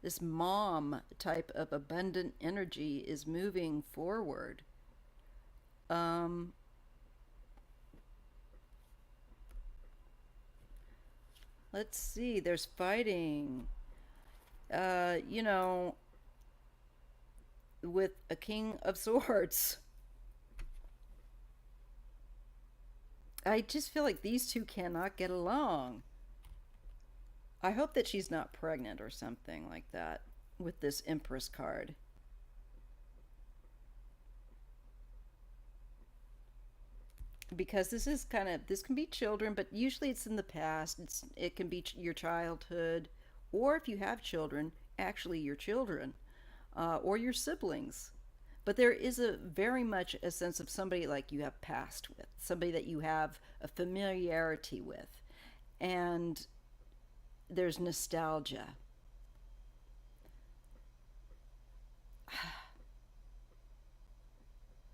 this mom type of abundant energy is moving forward. Um, let's see, there's fighting. Uh, you know, with a King of Swords. I just feel like these two cannot get along. I hope that she's not pregnant or something like that with this Empress card. Because this is kind of, this can be children, but usually it's in the past. It can be your childhood, or if you have children, actually your children, or your siblings. But there is a very much a sense of somebody like you have passed with, somebody that you have a familiarity with, and there's nostalgia.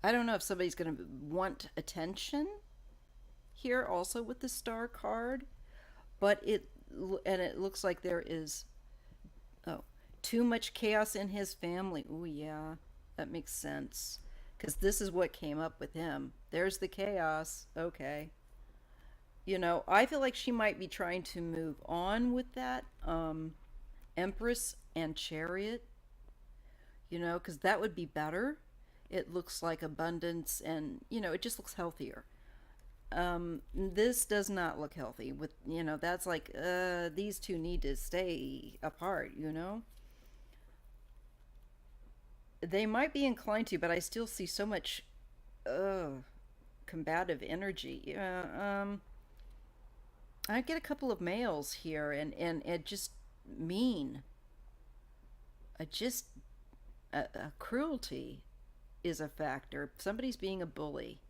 I don't know if somebody's going to want attention here also with the star card, but it looks like there is, oh, too much chaos in his family. Oh yeah, that makes sense, because this is what came up with him. There's the chaos. Okay. I feel like she might be trying to move on with that Empress and Chariot, because that would be better. It looks like abundance, and it just looks healthier. This does not look healthy. With that's like these two need to stay apart. They might be inclined to, but I still see so much combative energy. I get a couple of males here, and it just mean. I just a cruelty is a factor. Somebody's being a bully.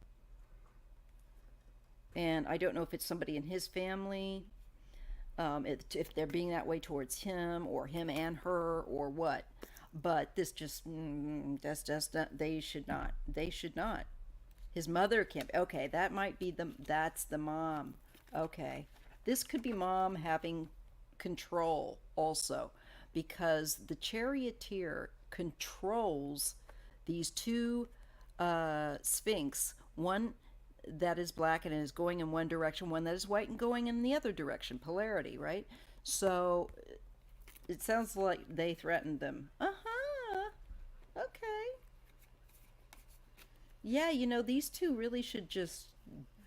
And I don't know if it's somebody in his family, if they're being that way towards him or him and her or what. But this just, that's just not, they should not. They should not. His mother can't. Okay, that might be that's the mom. Okay. This could be mom having control also, because the charioteer controls these two sphinx, one that is black and is going in one direction, one that is white and going in the other direction, polarity, right? So it sounds like they threatened them. Uh-huh. Okay. Yeah, these two really should just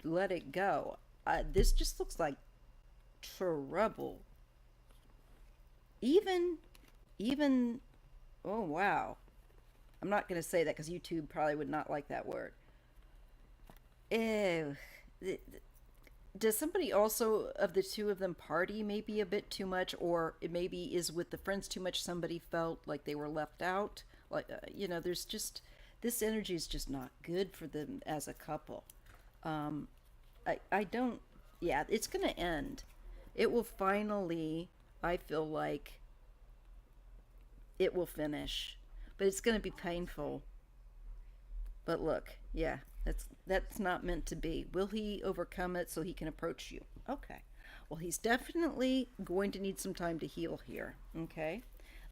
let it go. This just looks like trouble. Even, even, oh wow. I'm not going to say that because YouTube probably would not like that word. Ew. Does somebody also of the two of them party maybe a bit too much, or it maybe is with the friends too much? Somebody felt like they were left out. Like, there's just, this energy is just not good for them as a couple. Um, I don't, yeah, it's going to end. It will finally, I feel like it will finish, but it's going to be painful. But look, yeah, that's not meant to be. Will he overcome it so he can approach you? Okay. Well, he's definitely going to need some time to heal here. Okay.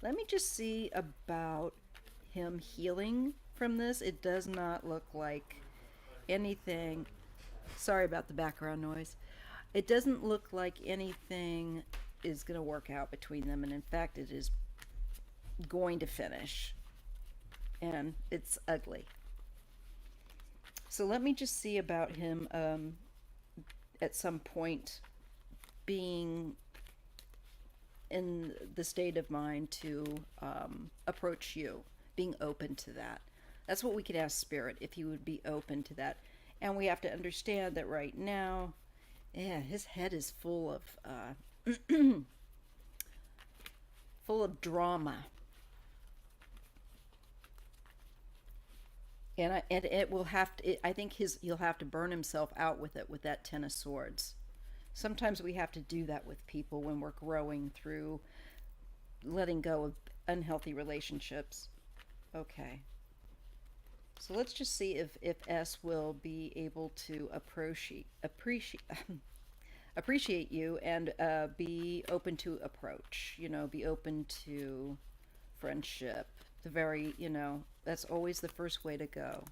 Let me just see about him healing from this. It does not look like anything. Sorry about the background noise. It doesn't look like anything is going to work out between them, and in fact, it is going to finish, and it's ugly. So let me just see about him at some point being in the state of mind to approach you, being open to that. That's what we could ask Spirit, if he would be open to that. And we have to understand that right now, yeah, his head is full of full of drama. And it will have to. I think he'll have to burn himself out with it, with that Ten of Swords. Sometimes we have to do that with people when we're growing through letting go of unhealthy relationships. Okay. So let's just see if S will be able to appreciate you, and be open to approach. Be open to friendship. The very, that's always the first way to go.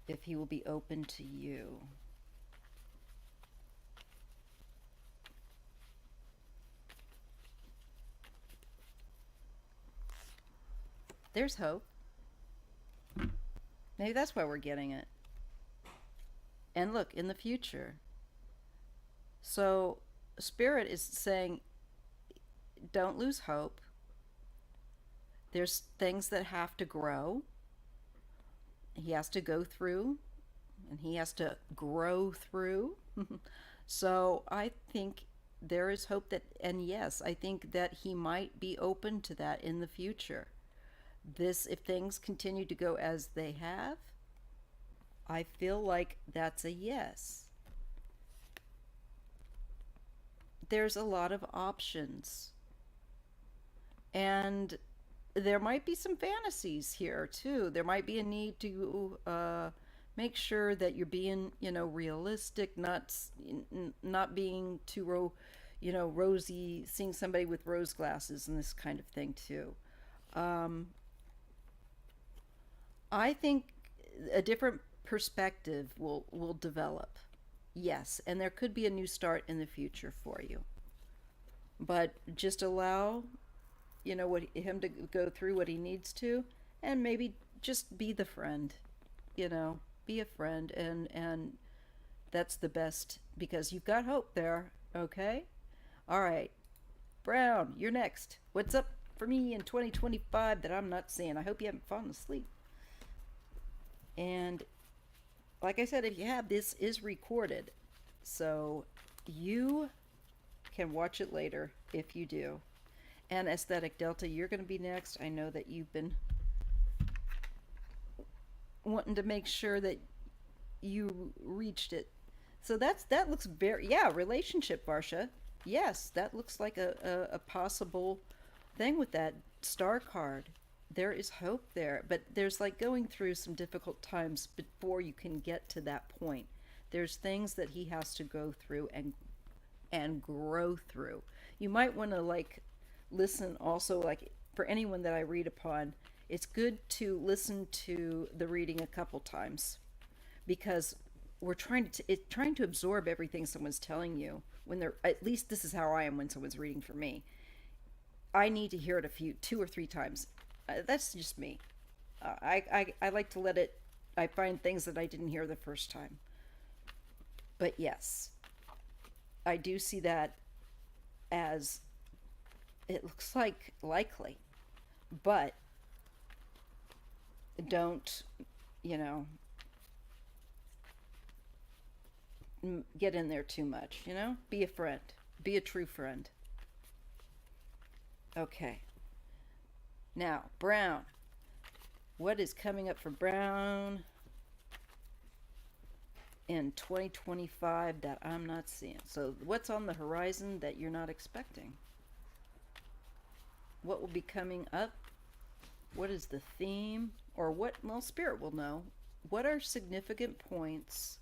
If he will be open to you. There's hope. Maybe that's why we're getting it. And look, in the future. So, Spirit is saying, don't lose hope. There's things that have to grow. He has to go through and he has to grow through. So, I think there is hope that, and yes, I think that he might be open to that in the future. This, if things continue to go as they have, I feel like that's a yes. There's a lot of options. And there might be some fantasies here too. There might be a need to make sure that you're being, realistic, not being too rosy, seeing somebody with rose glasses and this kind of thing too. Um, I think a different perspective will develop. Yes, and there could be a new start in the future for you. But just allow, what him to go through what he needs to, and maybe just be the friend, be a friend, and that's the best because you've got hope there. Okay, all right, Brown, you're next. What's up for me in 2025 that I'm not seeing? I hope you haven't fallen asleep. And like I said, if you have, this is recorded, so you can watch it later if you do. And Aesthetic Delta, you're going to be next. I know that you've been wanting to make sure that you reached it. So that looks very, yeah, relationship, Varsha. Yes, that looks like a possible thing with that star card. There is hope there, but there's like going through some difficult times before you can get to that point. There's things that he has to go through and grow through. You might want to like listen also, like for anyone that I read upon, it's good to listen to the reading a couple times because we're trying to absorb everything someone's telling you when they're, at least this is how I am when someone's reading for me. I need to hear it a few, two or three times. That's just me. I like to let it, I find things that I didn't hear the first time. But yes, I do see that as it looks like likely, but don't, you know, get in there too much, Be a friend, be a true friend. Okay. Now, Brown. What is coming up for Brown in 2025 that I'm not seeing? So, what's on the horizon that you're not expecting? What will be coming up? What is the theme? Or what, well, Spirit will know. What are significant points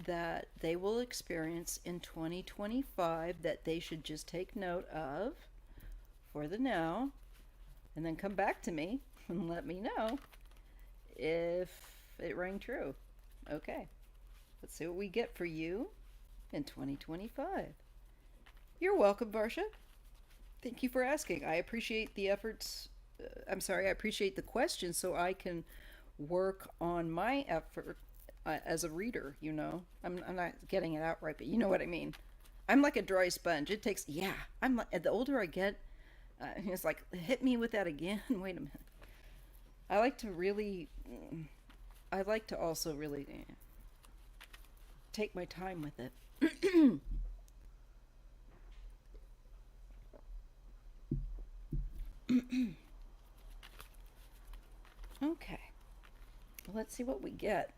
that they will experience in 2025 that they should just take note of for the now? And then come back to me and let me know if it rang true. Okay, let's see what we get for you in 2025. You're welcome, Varsha. Thank you for asking. I appreciate the efforts. I appreciate the questions so I can work on my effort as a reader, I'm not getting it out right, but you know what I mean. I'm like a dry sponge. It takes, yeah, I'm like, the older I get, it's like, hit me with that again. Wait a minute. I like to really, I like to also really take my time with it. Okay. Let's see what we get.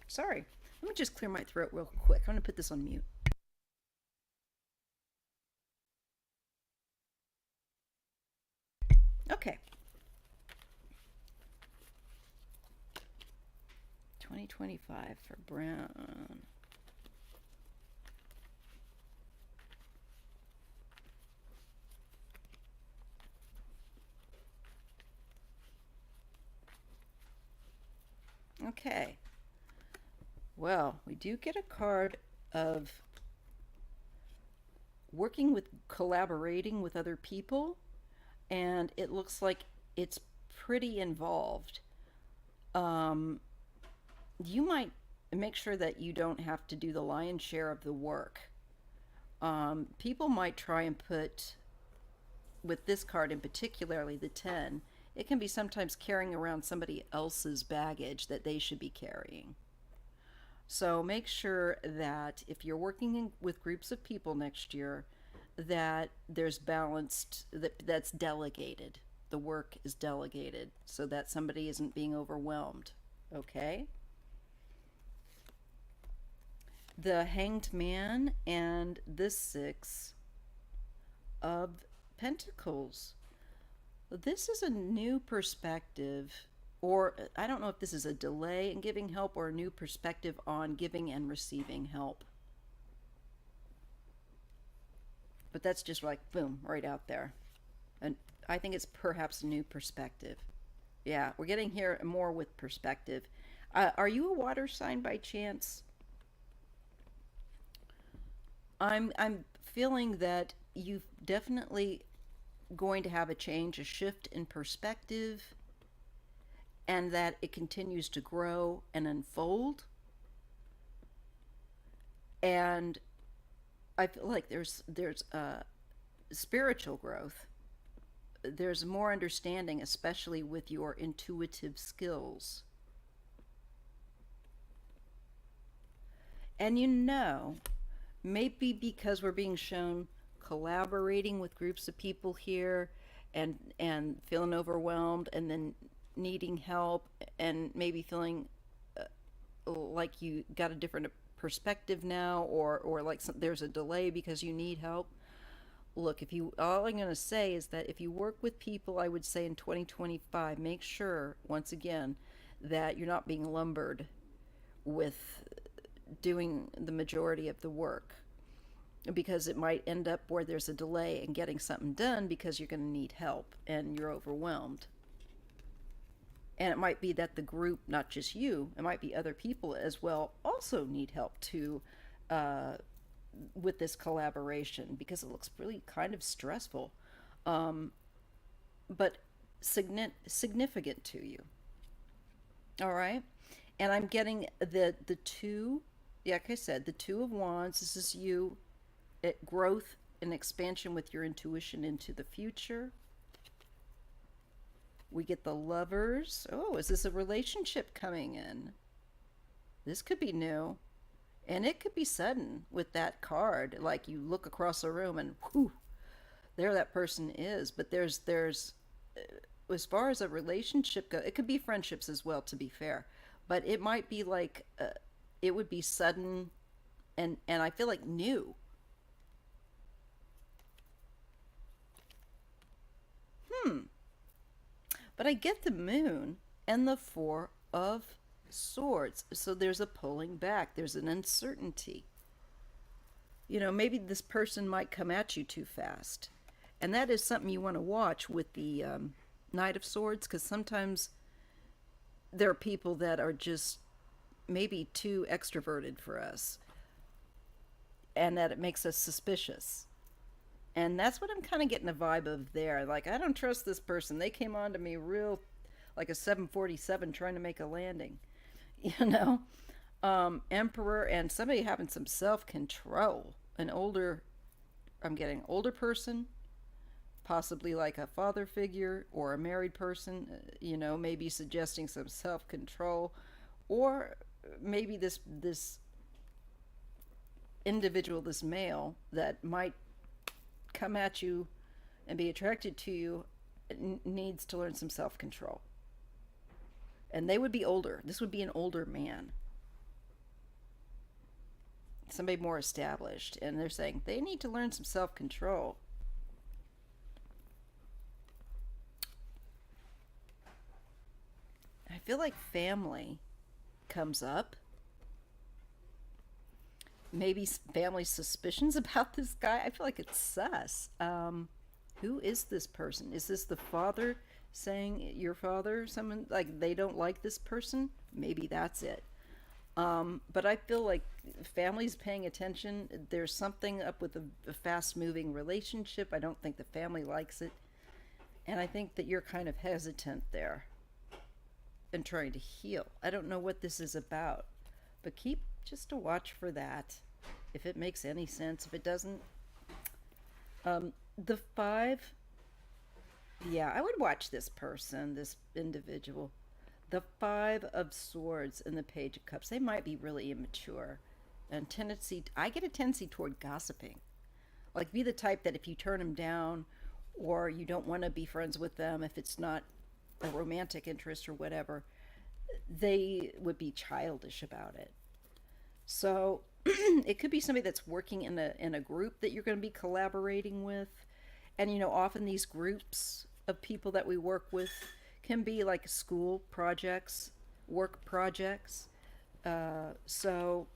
Sorry. Let me just clear my throat real quick. I'm going to put this on mute. Okay. 2025 for Brown. Okay. Well, we do get a card of working with, collaborating with other people, and it looks like it's pretty involved. Um, you might make sure that you don't have to do the lion's share of the work. People might try and put, with this card in particularly the 10, it can be sometimes carrying around somebody else's baggage that they should be carrying. So make sure that if you're working with groups of people next year, that there's balanced, that's delegated. The work is delegated so that somebody isn't being overwhelmed. Okay? The Hanged Man and the Six of Pentacles. This is a new perspective, or I don't know if this is a delay in giving help or a new perspective on giving and receiving help. But that's just like, boom, right out there. And I think it's perhaps a new perspective. Yeah, we're getting here more with perspective. Are you a water sign by chance? I'm feeling that you definitely going to have a change, a shift in perspective, and that it continues to grow and unfold. And I feel like there's spiritual growth. There's more understanding, especially with your intuitive skills. And maybe because we're being shown collaborating with groups of people here and feeling overwhelmed and then needing help and maybe feeling like you got a different perspective now, or like there's a delay because you need help. Look, if you all I'm going to say is that if you work with people, I would say in 2025, make sure once again that you're not being lumbered with doing the majority of the work, because it might end up where there's a delay in getting something done because you're going to need help and you're overwhelmed. And it might be that the group, not just you, it might be other people as well, also need help to with this collaboration, because it looks really kind of stressful, but significant to you. All right, and I'm getting the two, like I said, the Two of Wands. This is you, growth and expansion with your intuition into the future. We get the Lovers. Oh, is this a relationship coming in? This could be new. And it could be sudden with that card. Like you look across the room and whew, there that person is. But there's as far as a relationship goes, it could be friendships as well, to be fair. But it might be like it would be sudden, and I feel like new. But I get the Moon and the Four of Swords. So there's a pulling back, there's an uncertainty. Maybe this person might come at you too fast. And that is something you want to watch with the Knight of Swords, because sometimes there are people that are just maybe too extroverted for us, and that it makes us suspicious. And that's what I'm kind of getting a vibe of there. Like, I don't trust this person. They came on to me real like a 747 trying to make a landing, you know? Emperor, and somebody having some self control. I'm getting older person, possibly like a father figure or a married person, maybe suggesting some self control. Or maybe this individual, this male, that might come at you and be attracted to you, needs to learn some self control. And they would be older. This would be an older man, somebody more established, and they're saying they need to learn some self control. I feel like family comes up. Maybe family suspicions about this guy. I feel like it's sus. Who is this person? Is this the father saying your father? Someone like they don't like this person? Maybe that's it. But I feel like family's paying attention. There's something up with a fast moving relationship. I don't think the family likes it. And I think that you're kind of hesitant there. and trying to heal. I don't know what this is about, but keep just a watch for that. If it makes any sense, if it doesn't, the five, yeah, I would watch this person, this individual. The Five of Swords and the Page of Cups, they might be really immature. And tendency, I get a tendency toward gossiping. Like, be the type that if you turn them down or you don't want to be friends with them, if it's not a romantic interest or whatever, they would be childish about it. So it could be somebody that's working in a group that you're going to be collaborating with. And often these groups of people that we work with can be like school projects, work projects. So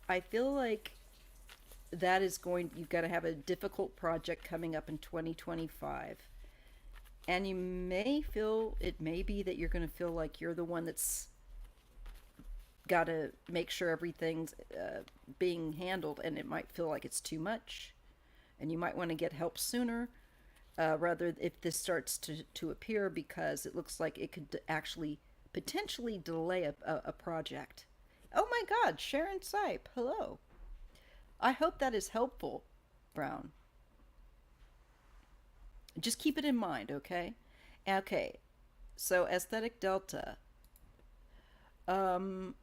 I feel like that is going, you've got to have a difficult project coming up in 2025. And you may feel, it may be that you're going to feel like you're the one that's got to make sure everything's being handled, and it might feel like it's too much. And you might want to get help sooner, rather if this starts to appear, because it looks like it could actually potentially delay a project. Oh my God, Sharon Sipe, hello. I hope that is helpful, Brown. Just keep it in mind, okay? Okay, so aesthetic delta. Um,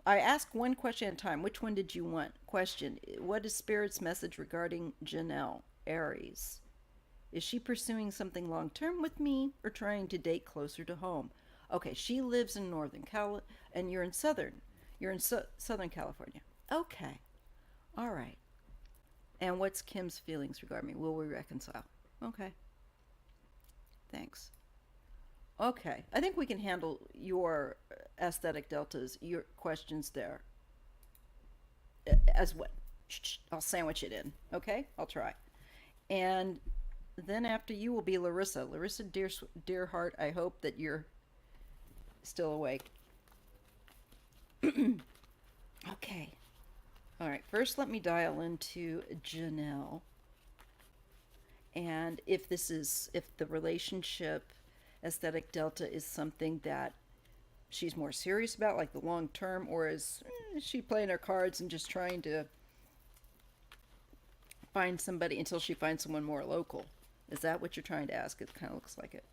I ask one question at a time. Which one did you want? Question: what is Spirit's message regarding Janelle, Aries? Is she pursuing something long term with me or trying to date closer to home? Okay, she lives in Northern Cal, and you're in Southern. You're in Southern California. Okay, all right. And what's Kim's feelings regarding me? Will we reconcile? Okay, thanks. Okay, I think we can handle your aesthetic deltas, your questions there as what? I'll sandwich it in. Okay, I'll try. And then after you will be Larissa. Larissa, dear heart, I hope that you're still awake. Okay. All right. First, let me dial into Janelle. And if the relationship aesthetic delta is something that she's more serious about, like the long term, or is she playing her cards and just trying to find somebody until she finds someone more local? Is that what you're trying to ask? It kind of looks like it.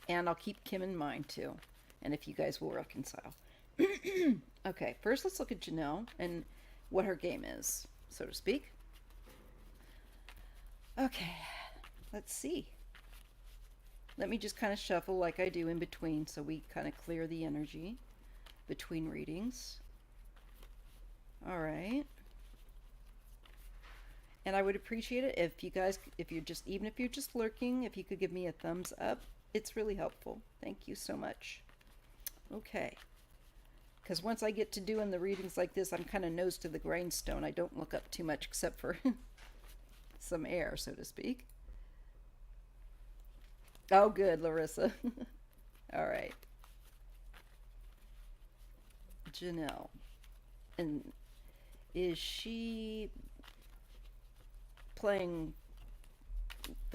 And I'll keep Kim in mind too, and if you guys will reconcile. Okay, first let's look at Janelle and what her game is, so to speak. Okay, let's see. Let me just kind of shuffle like I do in between, so we kind of clear the energy between readings. All right. And I would appreciate it if you guys, even if you're just lurking, if you could give me a thumbs up. It's really helpful. Thank you so much. Okay. Because once I get to doing the readings like this, I'm kind of nose to the grindstone. I don't look up too much except for some air, so to speak. Oh, good, Larissa. All right. Janelle. And is she playing,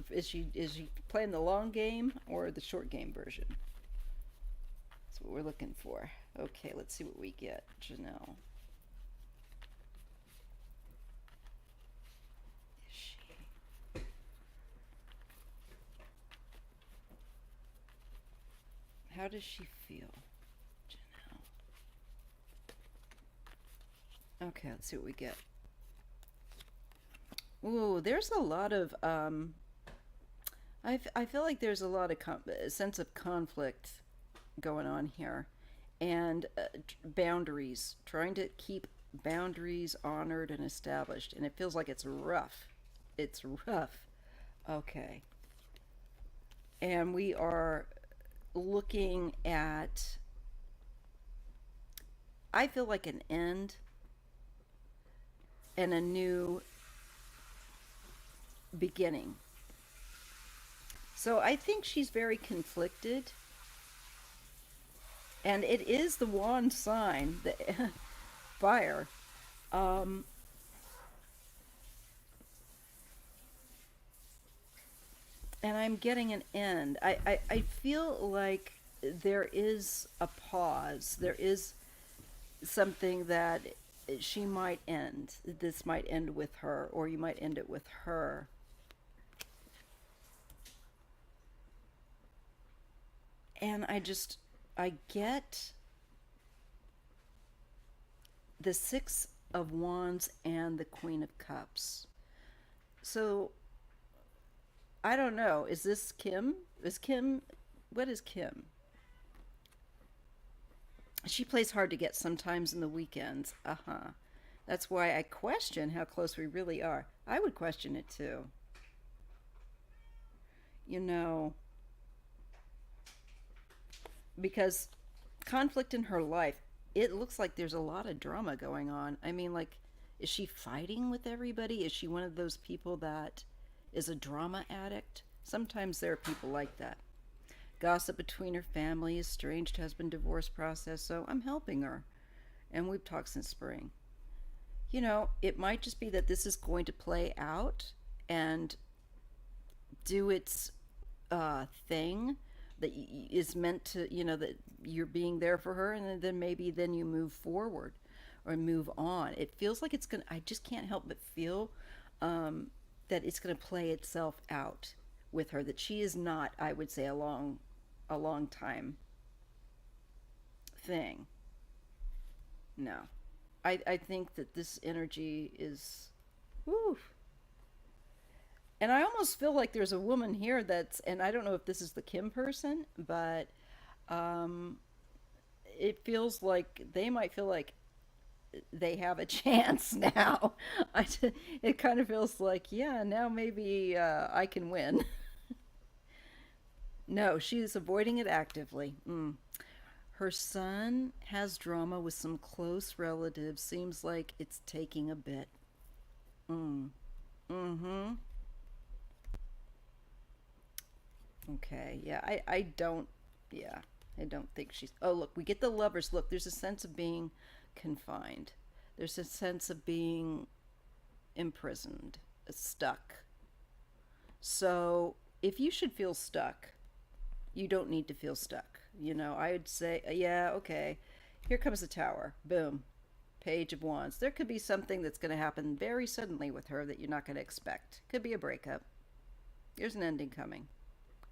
is she playing the long game or the short game version? That's what we're looking for. Okay, let's see what we get, Janelle. Is she? How does she feel, Janelle? Okay, let's see what we get. Ooh, there's a lot of I feel like there's a lot of sense of conflict going on here, and boundaries, trying to keep boundaries honored and established, and it feels like it's rough. It's rough. Okay. And we are looking at, I feel like, an end and a new beginning. So I think she's very conflicted. And it is the wand sign, the fire. Um, and I'm getting an end. I feel like there is a pause. There is something that she might end. This might end with her, or you might end it with her. And I get the Six of Wands and the Queen of Cups. So I don't know. Is this Kim? Is Kim? What is Kim? She plays hard to get sometimes in the weekends. Uh huh. That's why I question how close we really are. I would question it too. You know, because conflict in her life, it looks like there's a lot of drama going on. I mean, like, is she fighting with everybody? Is she one of those people that is a drama addict? Sometimes there are people like that. Gossip between her family, estranged husband divorce process, so I'm helping her. And we've talked since spring. It might just be that this is going to play out and do its thing that is meant to, that you're being there for her, and then maybe then you move forward or move on. It feels like it's gonna. I just can't help but feel that it's gonna play itself out with her. That she is not, I would say, a long time thing. No, I think that this energy is, woo. And I almost feel like there's a woman here and I don't know if this is the Kim person, but um, it feels like they might feel like they have a chance now. It kind of feels like, yeah, now maybe I can win. No, she's avoiding it actively. Her son has drama with some close relatives. Seems like it's taking a bit. Mm. Mm-hmm. Okay. Yeah. I don't. Yeah. I don't think she's. Oh, look. We get the lovers. Look. There's a sense of being confined. There's a sense of being imprisoned, stuck. So if you should feel stuck, you don't need to feel stuck. I would say, yeah, okay. Here comes the tower. Boom. Page of Wands. There could be something that's going to happen very suddenly with her that you're not going to expect. Could be a breakup. There's an ending coming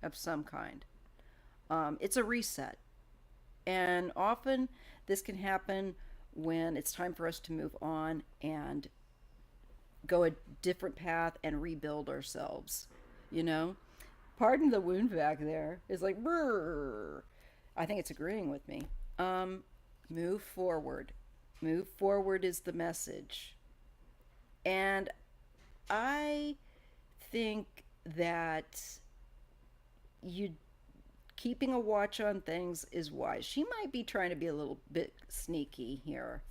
of some kind. It's a reset. And often this can happen when it's time for us to move on and go a different path and rebuild ourselves. You know? Pardon the wound back there. It's like, brrr. I think it's agreeing with me. Um, Move forward. Move forward is the message. And I think that you keeping a watch on things is wise. She might be trying to be a little bit sneaky here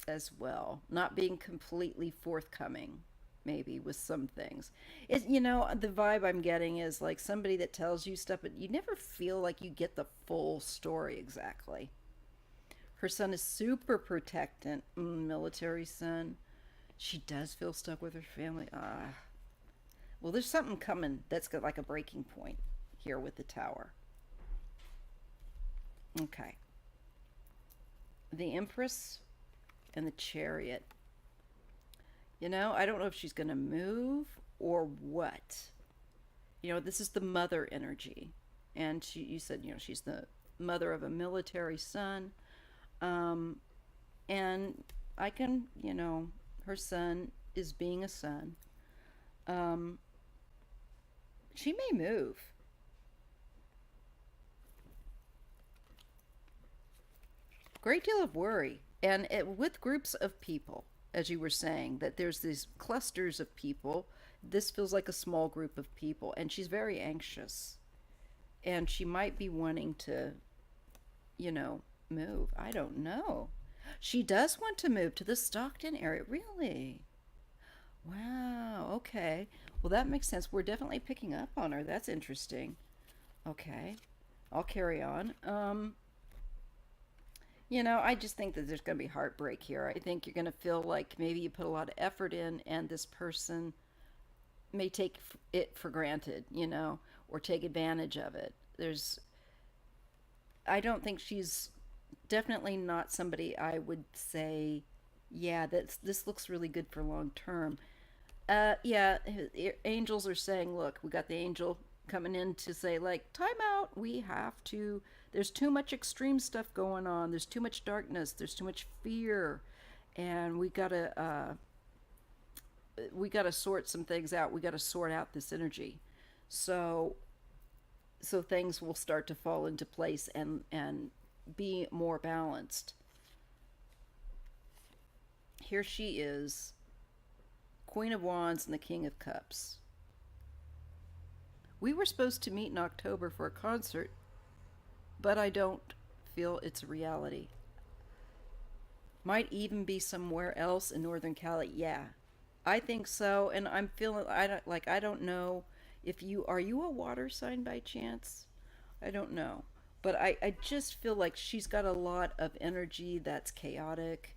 as well, not being completely forthcoming maybe with some things. The vibe I'm getting is like somebody that tells you stuff but you never feel like you get the full story exactly. Her son is super protectant, military son. She does feel stuck with her family. Well, there's something coming that's got like a breaking point here with the tower. Okay. The Empress and the Chariot. I don't know if she's going to move or what. This is the mother energy. And you said, she's the mother of a military son. Um, and I can, her son is being a son. Um, she may move. Great deal of worry. And with groups of people, as you were saying, that there's these clusters of people. This feels like a small group of people, and she's very anxious. And she might be wanting to, you know, move. I don't know. She does want to move to the Stockton area. Really? Wow. Okay. Well, that makes sense. We're definitely picking up on her. That's interesting. Okay. I'll carry on. I just think that there's going to be heartbreak here. I think you're going to feel like maybe you put a lot of effort in and this person may take it for granted, or take advantage of it. I don't think she's definitely not somebody I would say, yeah, this looks really good for long term. Yeah, angels are saying, look, we got the angel coming in to say, like, time out. We have to. There's too much extreme stuff going on. There's too much darkness. There's too much fear, and we gotta sort some things out. We gotta sort out this energy, so things will start to fall into place and be more balanced. Here she is, Queen of Wands and the King of Cups. We were supposed to meet in October for a concert, but I don't feel it's a reality. Might even be somewhere else in Northern Cali. Yeah, I think so. And I'm feeling, I don't know if are you a water sign by chance? I don't know. But I just feel like she's got a lot of energy that's chaotic,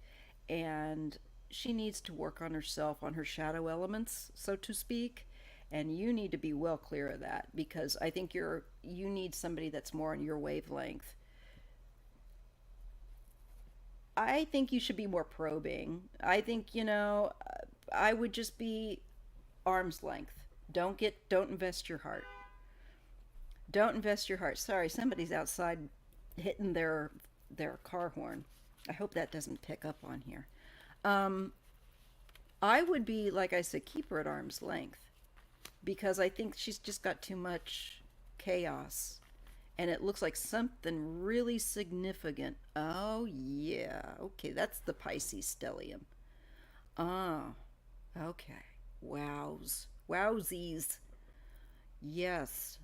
and she needs to work on herself, on her shadow elements, so to speak. And you need to be well clear of that, because I think you need somebody that's more on your wavelength. I think you should be more probing. I think, I would just be arm's length. Don't invest your heart. Don't invest your heart. Sorry, somebody's outside hitting their car horn. I hope that doesn't pick up on here. Um, I would be, like I said, keep her at arm's length, because I think she's just got too much chaos. And it looks like something really significant. Oh, yeah. Okay, that's the Pisces stellium. Ah, okay. Wows. Wowsies. Yes.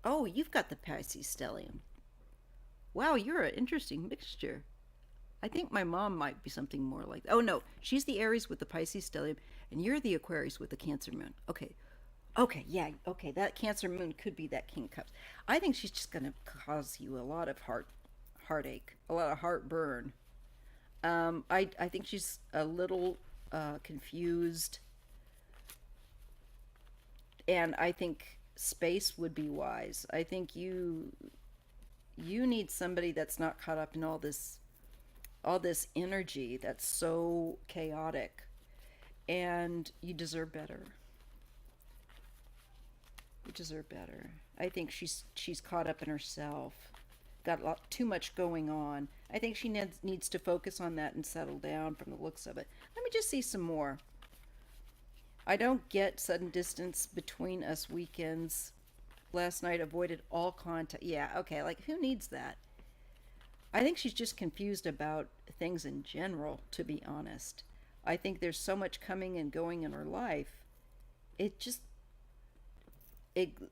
Oh, you've got the Pisces stellium. Wow, you're an interesting mixture. I think my mom might be something more like that. Oh, no. She's the Aries with the Pisces stellium, and you're the Aquarius with the Cancer moon. Okay. Okay, yeah, okay. That Cancer moon could be that King of Cups. I think she's just going to cause you a lot of heartache, a lot of heartburn. I think she's a little confused, and I think space would be wise. I think you need somebody that's not caught up in all this energy that's so chaotic, and you deserve better. You deserve better. I think she's caught up in herself. Got a lot too much going on. I think she needs to focus on that and settle down from the looks of it. Let me just see some more. I don't get sudden distance between us weekends. Last night avoided all contact. Yeah, okay, like who needs that? I think she's just confused about things in general, to be honest. I think there's so much coming and going in her life. It just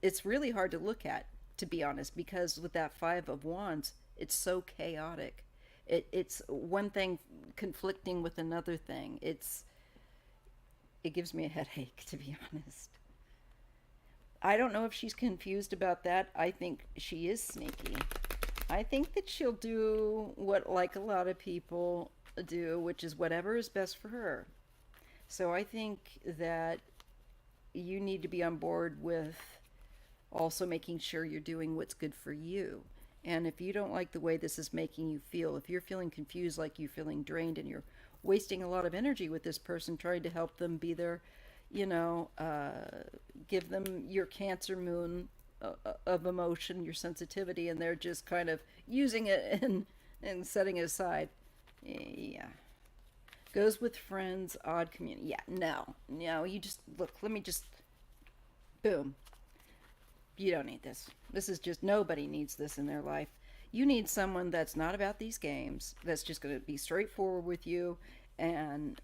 it's really hard to look at, to be honest, because with that 5 of Wands, it's so chaotic. It's one thing conflicting with another thing. It gives me a headache, to be honest. I don't know if she's confused about that. I think she is sneaky. I think that she'll do what, like a lot of people do, which is whatever is best for her. So I think that you need to be on board with also making sure you're doing what's good for you. And if you don't like the way this is making you feel, if you're feeling confused, like you're feeling drained, and you're wasting a lot of energy with this person trying to help them be there, you know, give them your Cancer moon of emotion, your sensitivity, and they're just kind of using it and setting it aside. Yeah. Goes with friends, odd community. Yeah, no. No, you just, look, let me just, boom. You don't need this. This is just, nobody needs this in their life. You need someone that's not about these games, that's just going to be straightforward with you, and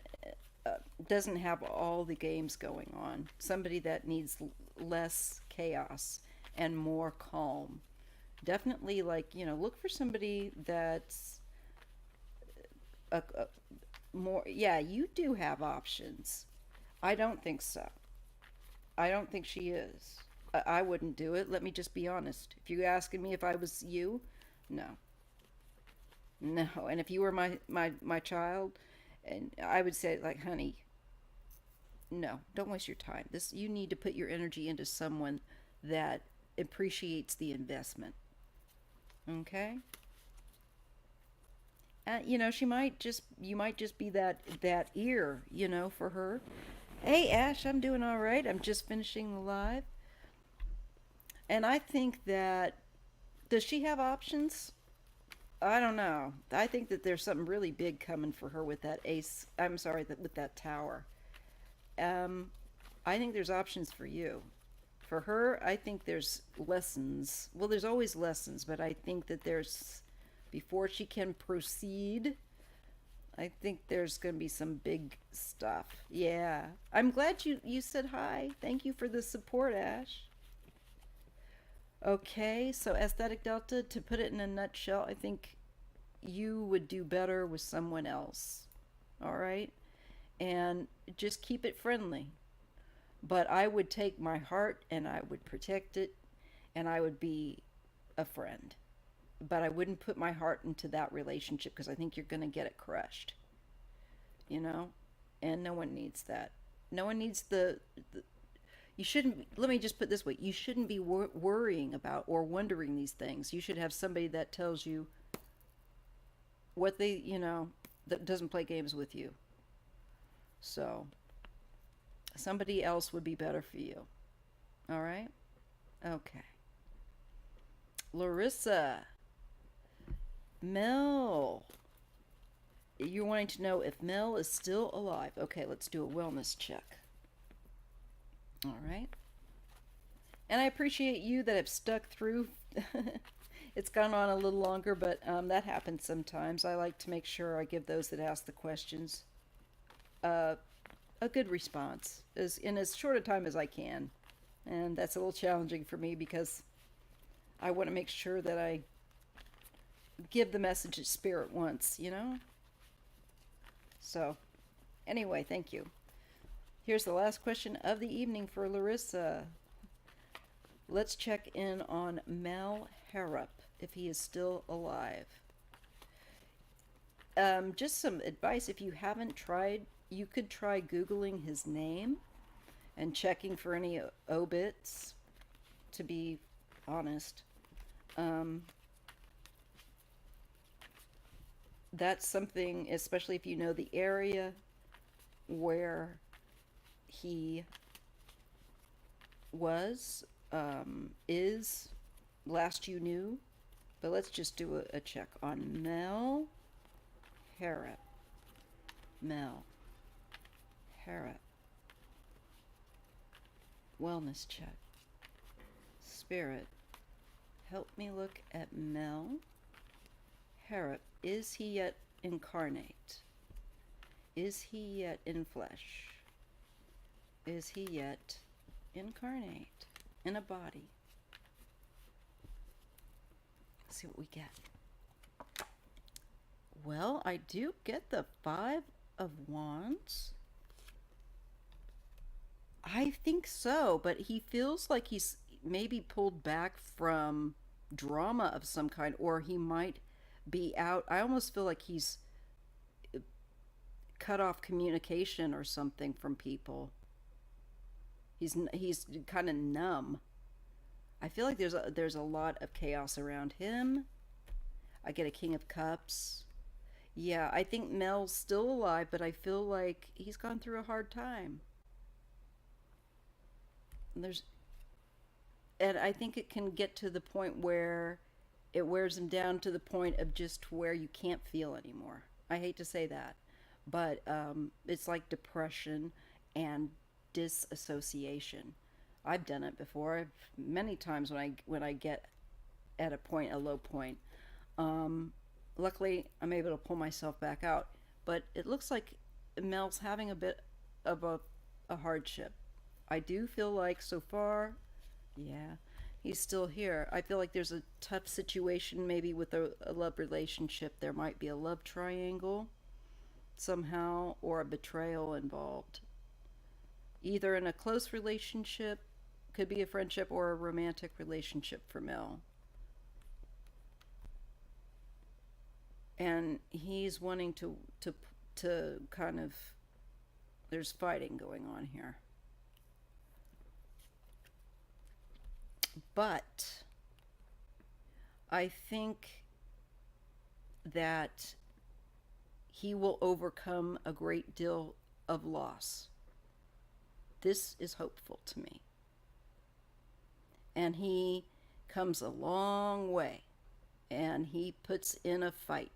doesn't have all the games going on. Somebody that needs less chaos and more calm. Definitely, like, look for somebody that's a more, yeah, you do have options. I don't think so. I don't think she is. I wouldn't do it. Let me just be honest. If you're asking me if I was you, no. No. And if you were my child, and I would say, like, honey, No, don't waste your time. This, you need to put your energy into someone that appreciates the investment. Okay? She might just you might just be that ear, for her. Hey Ash, I'm doing all right. I'm just finishing the live. And I think that, does she have options? I don't know. I think that there's something really big coming for her with that ace. I'm sorry, with that tower. Um, I think there's options for you. For her, I think there's lessons. Well, there's always lessons, but I think that there's, before she can proceed, I think there's going to be some big stuff. Yeah. I'm glad you said hi. Thank you for the support, Ash. Okay, so aesthetic delta, to put it in a nutshell, I think you would do better with someone else. All right? And just keep it friendly. But I would take my heart and I would protect it and I would be a friend. But I wouldn't put my heart into that relationship because I think you're going to get it crushed, you know? And no one needs that. No one needs the you shouldn't, let me just put it this way, you shouldn't be worrying about or wondering these things. You should have somebody that tells you what that doesn't play games with you. So, somebody else would be better for you. All right? Okay. Larissa, Mel. You're wanting to know if Mel is still alive. Okay, let's do a wellness check. All right. And I appreciate you that have stuck through. It's gone on a little longer, but that happens sometimes. I like to make sure I give those that ask the questions uh, a good response in as short a time as I can. And that's a little challenging for me because I want to make sure that I give the message that spirit wants. So, anyway, thank you. Here's the last question of the evening for Larissa. Let's check in on Mal Harrop, if he is still alive. Just some advice, if you haven't tried, you could try Googling his name and checking for any obits, to be honest. That's something, especially if you know the area where he was, is, last you knew. But let's just do a check on Mel Harrop. Mel Harrop. Wellness check. Spirit, help me look at Mel Harrop. Is he yet incarnate? Is he yet in flesh? Is he yet incarnate in a body? Let's see what we get. Well, I do get the Five of Wands. I think so, but he feels like he's maybe pulled back from drama of some kind, or he might be out. I almost feel like he's cut off communication or something from people. He's kind of numb. I feel like there's a lot of chaos around him. I get a King of Cups. Yeah, I think Mel's still alive, but I feel like he's gone through a hard time. And and I think it can get to the point where it wears him down to the point of just where you can't feel anymore. I hate to say that, but it's like depression and disassociation. I've done it before. Many times when I get at a low point. Um, Luckily, I'm able to pull myself back out. But it looks like Mel's having a bit of a hardship. I do feel like so far, yeah, he's still here. I feel like there's a tough situation maybe with a love relationship. There might be a love triangle somehow or a betrayal involved. Either in a close relationship, could be a friendship or a romantic relationship for Mel. And he's wanting to kind of There's fighting going on here. But I think that he will overcome a great deal of loss. This is hopeful to me. And he comes a long way and he puts in a fight.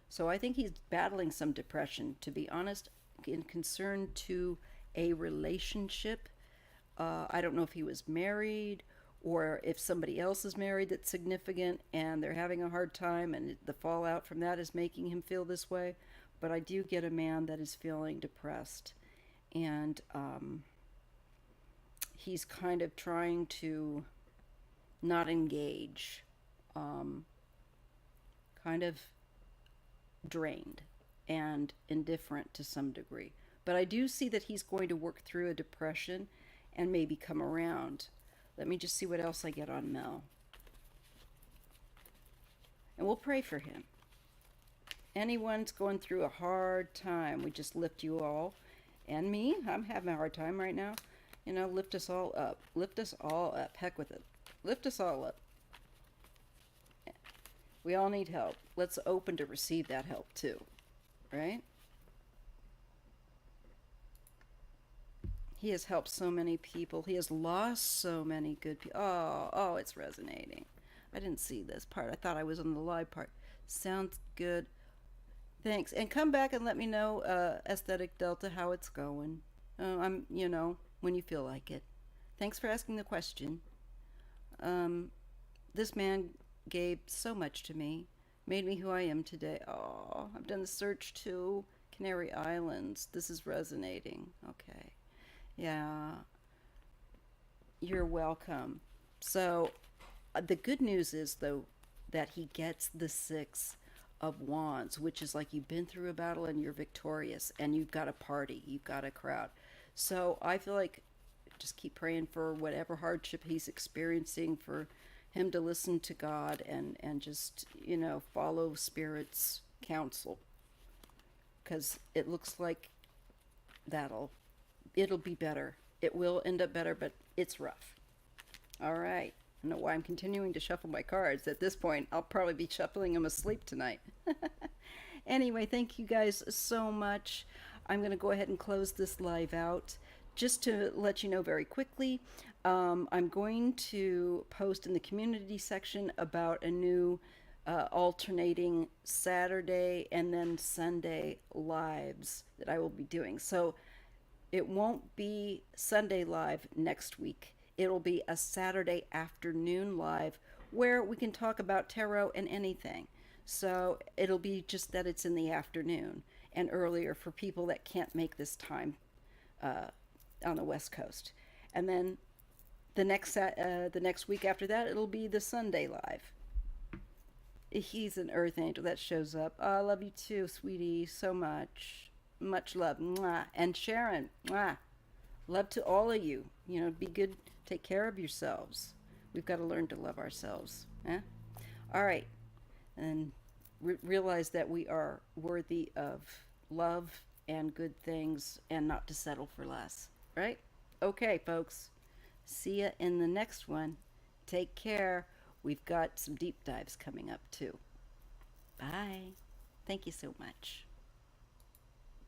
So I think he's battling some depression, to be honest, in concern to a relationship. I don't know if he was married or if somebody else is married that's significant and they're having a hard time and the fallout from that is making him feel this way. But I do get a man that is feeling depressed. And he's kind of trying to not engage, um, kind of drained and indifferent to some degree. But I do see that he's going to work through a depression and maybe come around. Let me just see what else I get on Mel. And we'll pray for him. Anyone's going through a hard time, we just lift you all. And me, I'm having a hard time right now. You know, lift us all up. Lift us all up. Heck with it. Lift us all up. We all need help. Let's open to receive that help too. Right? He has helped so many people. He has lost so many good people. Oh, it's resonating. I didn't see this part. I thought I was on the live part. Sounds good. Thanks. And come back and let me know, Aesthetic Delta, how it's going. When you feel like it. Thanks for asking the question. This man gave so much to me, made me who I am today. Oh, I've done the search too. Canary Islands. This is resonating. Okay. Yeah. You're welcome. So, the good news is, though, that he gets the Six of Wands, which is like you've been through a battle and you're victorious and you've got a party, you've got a crowd. So I feel like just keep praying for whatever hardship he's experiencing, for him to listen to God and just, follow Spirit's counsel. Because it looks like it'll be better. It will end up better, but it's rough. All right. I don't know why I'm continuing to shuffle my cards. At this point, I'll probably be shuffling them asleep tonight. Anyway, thank you guys so much. I'm going to go ahead and close this live out. Just to let you know very quickly, I'm going to post in the community section about a new alternating Saturday and then Sunday lives that I will be doing. So it won't be Sunday live next week. It'll be a Saturday afternoon live where we can talk about tarot and anything. So it'll be just that it's in the afternoon and earlier for people that can't make this time on the West Coast. And then the next week after that, it'll be the Sunday live. He's an earth angel that shows up. Oh, I love you too, sweetie, so much. Much love. Mwah. And Sharon, mwah. Love to all of you. Be good. Take care of yourselves. We've got to learn to love ourselves. Eh? All right. And realize that we are worthy of love and good things and not to settle for less. Right? Okay, folks. See ya in the next one. Take care. We've got some deep dives coming up too. Bye. Thank you so much.